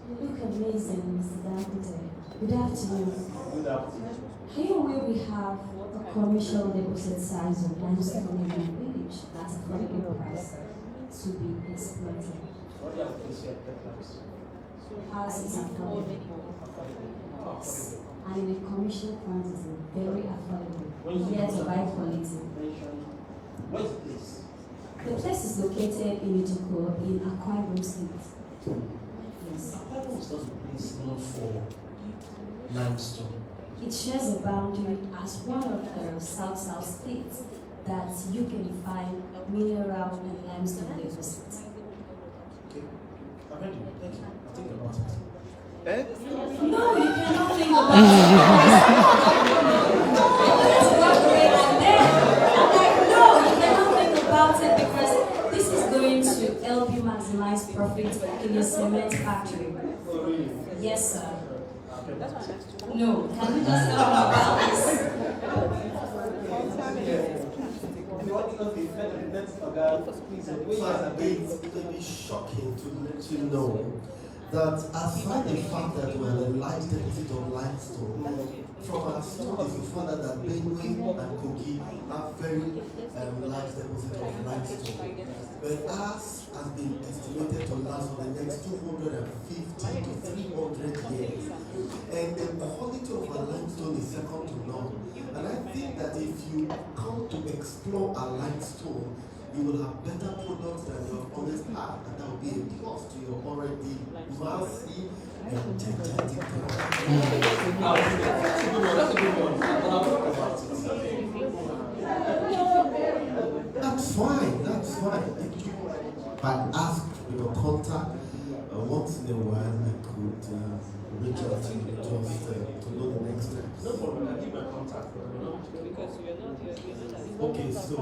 You look amazing, Mr. Dangote. Good afternoon. Good afternoon. Here we have a commercial deposit size of limestone in the village at a affordable price to be exploited. What do you have to say at that price? House is affordable. Yes. And in the commercial front is very affordable. Here to buy quality. Where's the place? The place is located in Ituko in Akwa Ibom State. Yes. Akwa Ibom is not a place known for limestone. It shares a boundary as one of the South states that you can find mineral and limestone deposits. Okay, I'm ready. Thank you. I'll think about it. No, you cannot think about it. No, you cannot think about it because this is going to help you maximize profit in your cement factory. Yes, sir. No, can you just tell me about this? It will be shocking to let you know that aside the fact that we are a large deposit of limestone, from our studies we found out that Benue and Kogi have very large deposit of limestone. But ours has been estimated to last for the next 250 to 300 years. And the quality of our limestone is second to none. And I think that if you come to explore our limestone, you will have better products than you have always had, and that will be a plus to your already massive and gigantic That's a good one. That's fine, that's fine. But ask for your contact once in a while. I could reach out to you just to know the next step. No problem, I'll give my contact. Because you're not Okay, so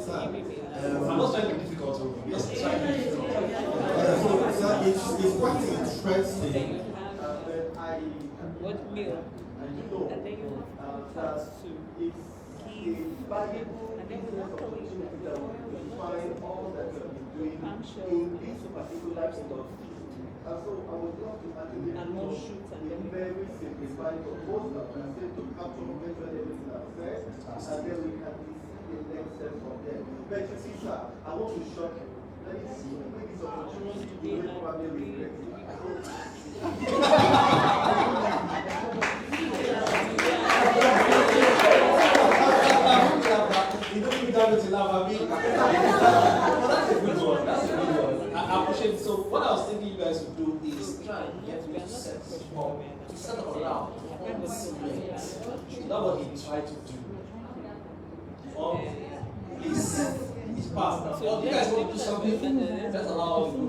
sir, I'm not trying to be difficult. Yes, trying to be difficult. So sir, it's quite interesting. What meal? And then you have to give, and then you have to find all that you have been doing in this particular industry. And so I would love to add and more shoots and then very simplified proposal and say to capture mention everything I've said, and then we can see the next step from there. But you see, sir, I want to shock you. Let me see, maybe this opportunity you will probably regret it. You don't need to love me. That's a good one. That's a good one. I appreciate it. So what I was thinking you guys would do is try and get me to set up around That's what he tried to do. It's past now. Well, you guys want to do something, that's allowed to do.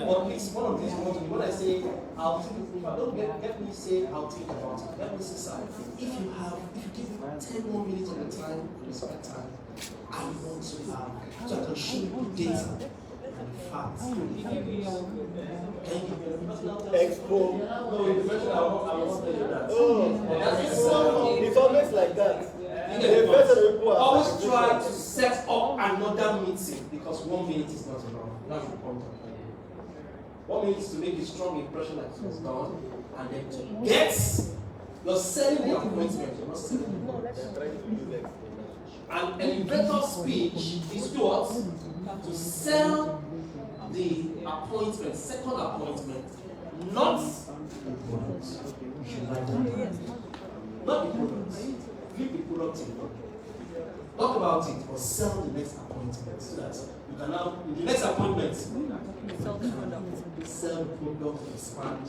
But please, one of these ones, when I say I'll think about it, don't get me say I'll think about it. Let me say something. If you give 10 more minutes of your time, respect time, I want to have, so I can show you data and facts. Expo. No, the version I won't tell you that. It's always like that. Always try to set up another meeting because 1 minute is not enough. That's the point of it. 1 minute is to make a strong impression that it was done, and then to get you're selling the appointment, you're not selling the appointment. An elevator speech is to what? To sell the appointment, second appointment, not the product. You should write that down. Not the product. Leave the product in. Talk about it, but sell the next appointment so that you can now, in the next appointment, sell the product, expand.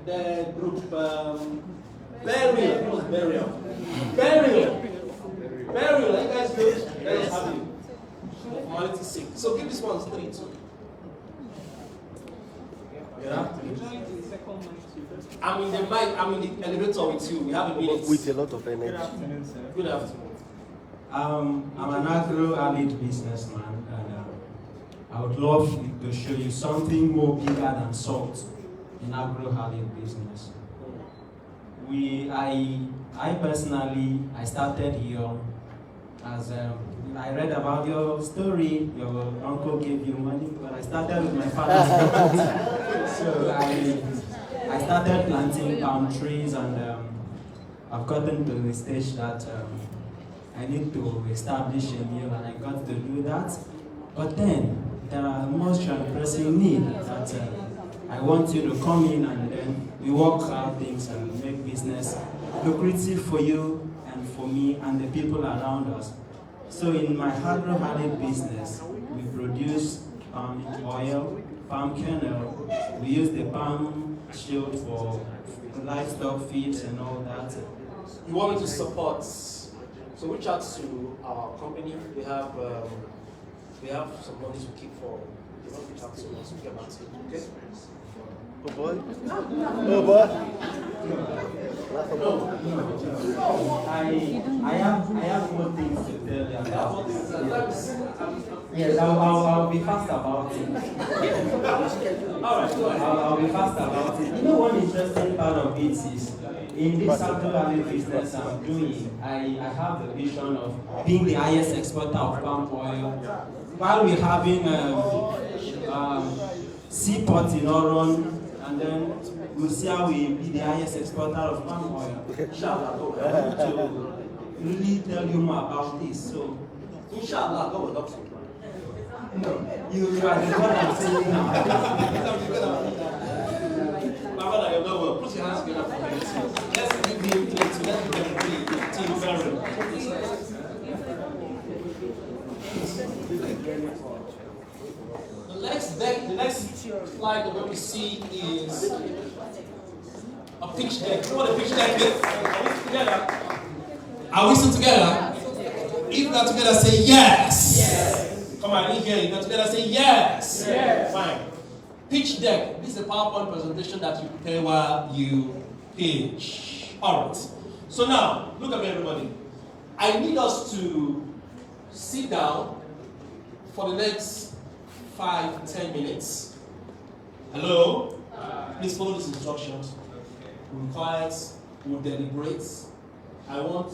The group, burial, you guys good? Let us have you. For formality's sake. So give this one 3 too. Yeah. I'm in the elevator with you. We have a minute. With a lot of energy. Good afternoon, sir. Good afternoon. I'm an agro-allied businessman, and I would love to show you something more bigger than salt in agro-allied business. I personally started here as I read about your story. Your uncle gave you money, but I started with my father's property. So I started planting palm trees, and I've gotten to the stage that I need to establish a mill, and I got to do that. But then there are much pressing need that I want you to come in, and then we work out things and make business lucrative for you and for me and the people around us. So in my agro-allied business, we produce palm oil, palm kernel. We use the palm shield for livestock feeds and all that. You want me to support? So reach out to our company. We have some money to keep for. You want to reach out to us? We'll get back to you. Okay? Oh boy. Oh boy. I have more things to tell you about. Yes, I'll be fast about it. I'll be fast about it. You know, one interesting part of it is in this agro-allied business I'm doing, I have the vision of being the highest exporter of palm oil, while we're having seaport in Oron, and then we'll see how we be the highest exporter of palm oil. Inshallah, I want to really tell you more about this. So, inshallah, God will help you. No, you are the one I'm saying now. My brother, you're not well. Put your hands together for me. Let's give him to team very the next slide we're going to see is a pitch deck. You know what a pitch deck is? Are we together? Are we still together? If you're not together, say yes. Yes. Come on, I didn't hear you. If you're together, say yes. Yes. Fine. Pitch deck. This is a PowerPoint presentation that you prepare while you pitch. All right. So now, look at me, everybody. I need us to sit down for the next 5-10 minutes. Hello? Please follow these instructions. We'll be quiet. We'll deliberate. I want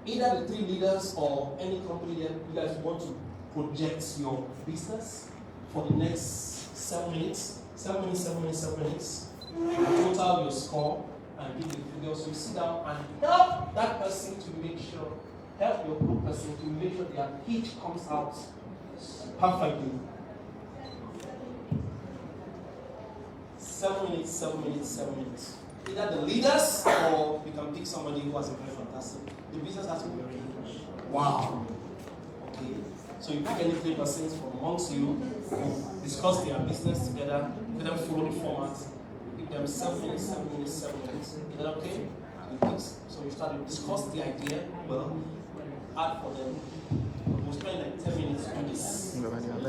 either the 3 leaders or any company that you guys want to project your business for the next 7 minutes. 7 minutes, 7 minutes, 7 minutes. Total your score and give the figure. So you sit down and help that person to make sure, help your group person to make sure their pitch comes out perfectly. 7 minutes, 7 minutes, 7 minutes. Either the leaders or you can pick somebody who has a very fantastic. The business has to be very wow. Okay. So you pick any 3 persons from amongst you, discuss their business together, let them follow the format. Give them 7 minutes, 7 minutes, 7 minutes. Is that okay? So you start to discuss the idea, well, add for them. We'll spend like 10 minutes on this.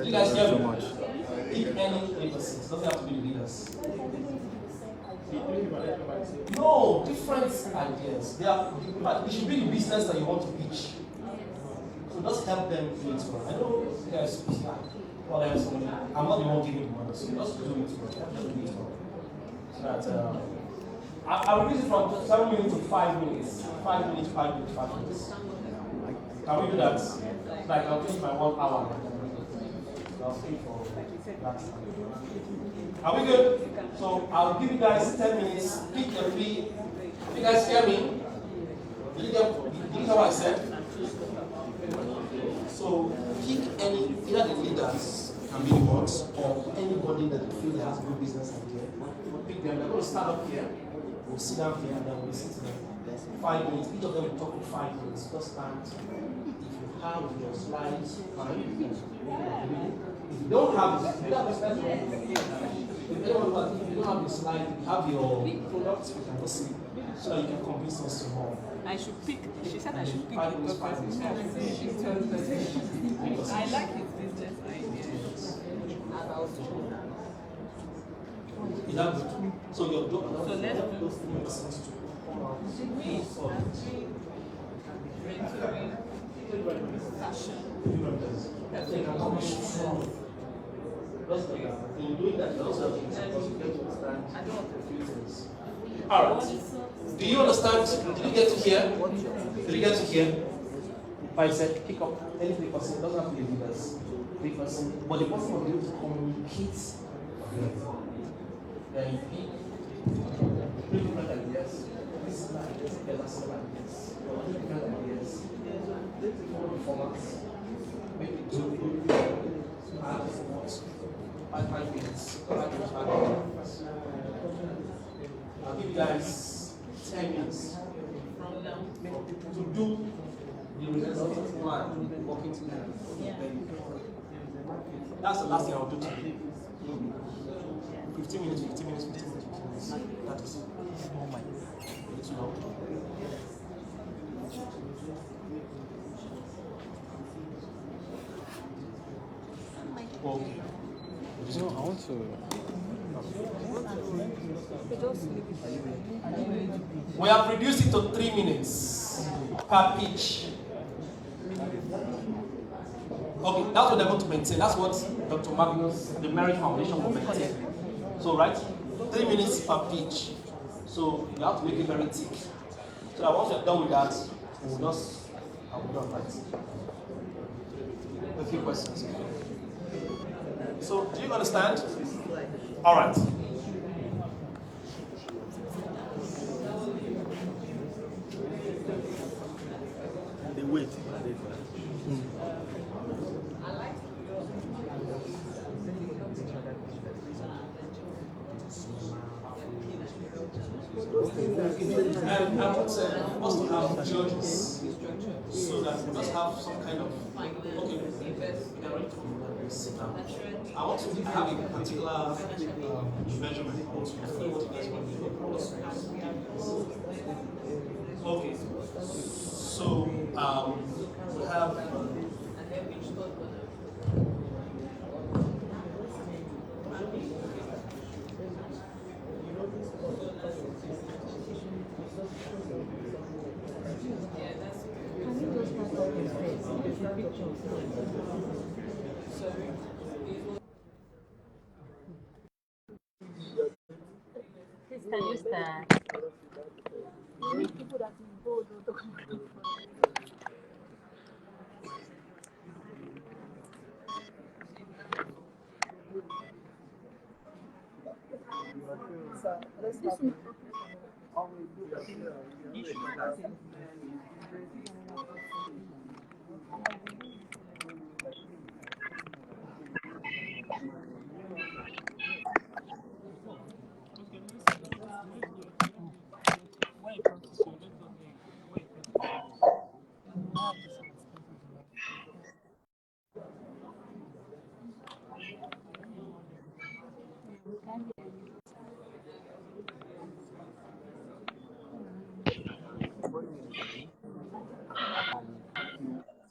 You guys hear me? Pick any 3 persons. Doesn't have to be the leaders. No, different ideas. But it should be the business that you want to pitch. So just help them do it well. I know you guys well, I'm not the one giving the money, so just do it well. Help them do it well. So that I'll reduce it from 7 minutes to 5 minutes. 5 minutes, 5 minutes, 5 minutes. Can we do that? Like I'll take my 1 hour. I'll stay for that. Are we good? So I'll give you guys 10 minutes. Pick your 3. You guys hear me? Did you hear what I said? So pick any, either the leaders can be the ones or anybody that you feel has a good business idea. Pick them. They're going to start up here. We'll sit down here and then we'll sit there. 5 minutes. Each of them will talk for 5 minutes. Just stand. If you have your slides, fine. If you don't have it, you have a slide. If you don't have the slide, you have your products, you can just see so that you can convince us to more. I should pick. She said I should pick the person. I like his business idea. Is that good? So your so let's do in doing that, you also have to understand a few things. Alright. Do you understand? Did you get to hear? Did you get to hear? If I said pick up any 3 person, it doesn't have to be leaders. 3 person, but the person will be able to communicate. Then you pick 3 different ideas. This is my ideas, that's some ideas. 3 different ideas. Follow the formats. Make it 2 add what? 5 minutes. I'll give you guys 10 minutes to do the resultant plan working together. That's the last thing I'll do today. 15 minutes, 15 minutes, 15 minutes, 15 minutes. That is it's long. Okay. No, I want to. We have reduced it to 3 minutes per pitch. Okay, that's what they're going to maintain. That's what Dr. Magnus, the Merit Foundation will maintain. So, right, 3 minutes per pitch. So, you have to make it very thick. So that once you're done with that, we'll just, I'll be done, right? A few questions. So, do you understand? All right. They wait. And I would say also have judges so that we just have some kind of Okay, I want to have a particular measurement. I want to know what you guys want to do. Okay, so we have. Please, can you start? People that is bold don't come to you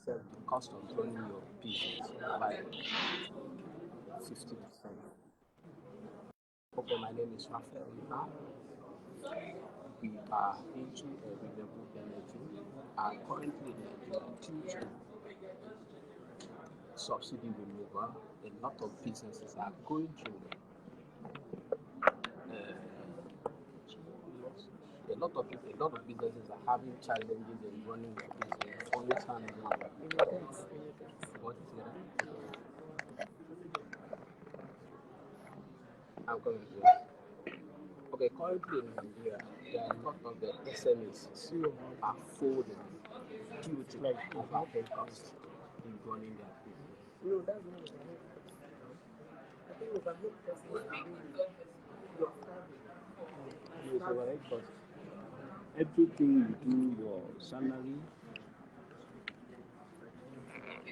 set the cost of running your business by 50%. Okay, my name is Raphael. We are into a renewable energy. Currently in Nigeria, due to subsidy removal, a lot of businesses are going through a lot of people, a lot of businesses are having challenges in running their business. For instance, what is it? I'm coming to it. Okay, currently in Nigeria, there are a lot of the SMEs are folding due to overhead costs in running their business. No, that's not what I think overhead costs Yes, overhead costs. Everything you do, your salary,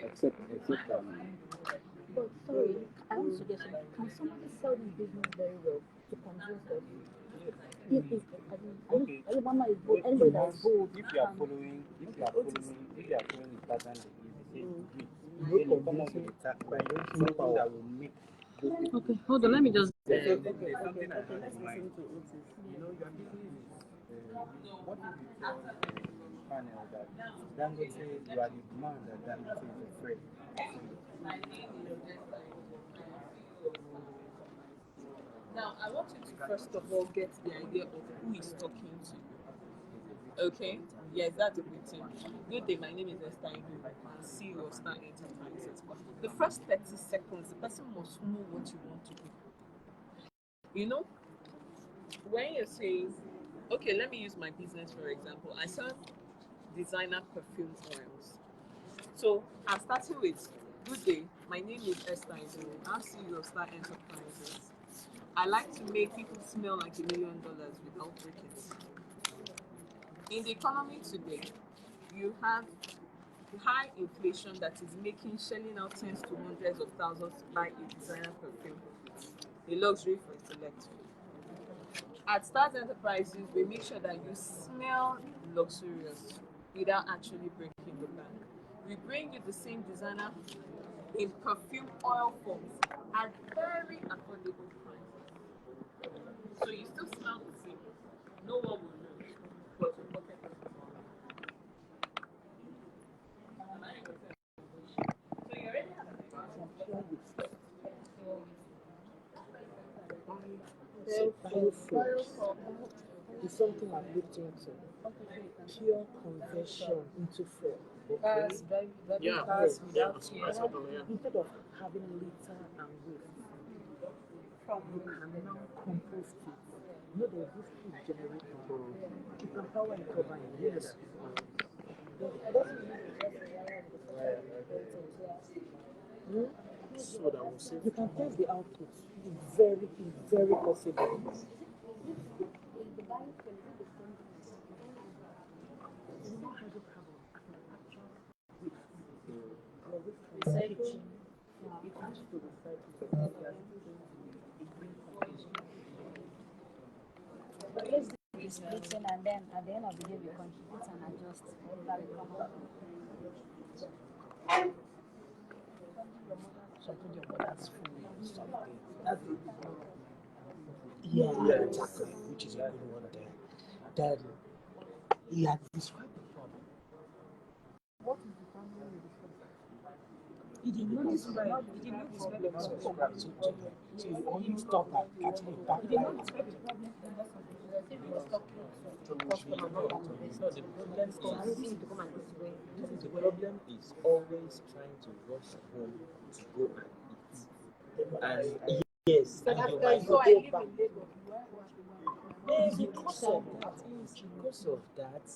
except But sorry, I want to suggest something. Can somebody sell this business very well to convince them? I mean, Mama is bold. Anybody that is bold. if you are following the pattern they give, you come up with a something that will make Okay, hold on, let me just. there's something I have in mind. You know, your business is what if you tell panel that Dangote, you are the man that Dangote is afraid. Now, I want you to first of all get the idea of who is talking to you. Okay? Yes, that's a good thing. Good day, my name is Esther Ibu, CEO of Star Enterprises. The first 30 seconds, the person must know what you want to do. You know, when you're saying, okay, let me use my business for example. I sell designer perfume oils. So I'm starting with, good day, my name is Esther Ibu, I'm CEO of Star Enterprises. I like to make people smell like $1 million without breaking it. In the economy today, you have high inflation that is making shelling out tens to hundreds of thousands to buy a designer perfume, a luxury for intellect. At Stars Enterprises, we make sure that you smell luxurious without actually breaking the bank. We bring you the same designer in perfume oil forms at very affordable prices. So you still smell the same. No one will know, but your pocket will be small. So you already have It's something I've looked into. Pure conversion into fuel. Cars, driving cars without fuel. Instead of having litter and waste, you can now compost it. You know there's this heat generator. You can power and cover it. Yes. So that will save. You can test the output. It's very possible. be splitting, and then at the end of the day we contribute and adjust. That will come up. Something your mother's food, something. That's yeah, exactly. Which is a good one there. Then he had described the problem. What is the problem with the problem? He did not describe. He did not describe the problem. So he only stopped at catching it back. He did not describe the problem. He was talking to customer, not an investor. The problem is the problem is always trying to rush home to go and eat. And yes, and you might go back. Because of that,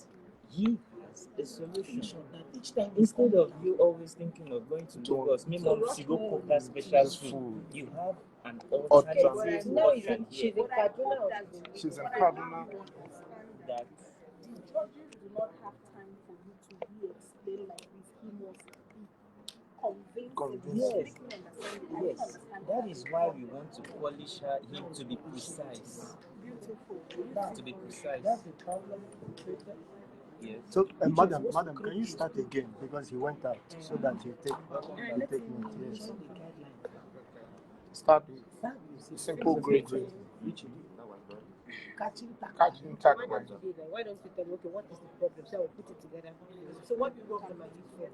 he has a solution. Instead of you always thinking of going to Lagos, maybe to go cook that special food, you have an alternative option here. She's in Kaduna. That The judges do not have time for you to re-explain like this. He must be convincing. Yes, that is why we want to polish him to be precise. Beautiful. To be precise. That's the problem. Yes. So, madam, can you start again because he went out so that you take note? Yes. Start with simple greeting. Catching tack. Why don't you tell me, okay, what is the problem? So I will put it together. So what problem are you for?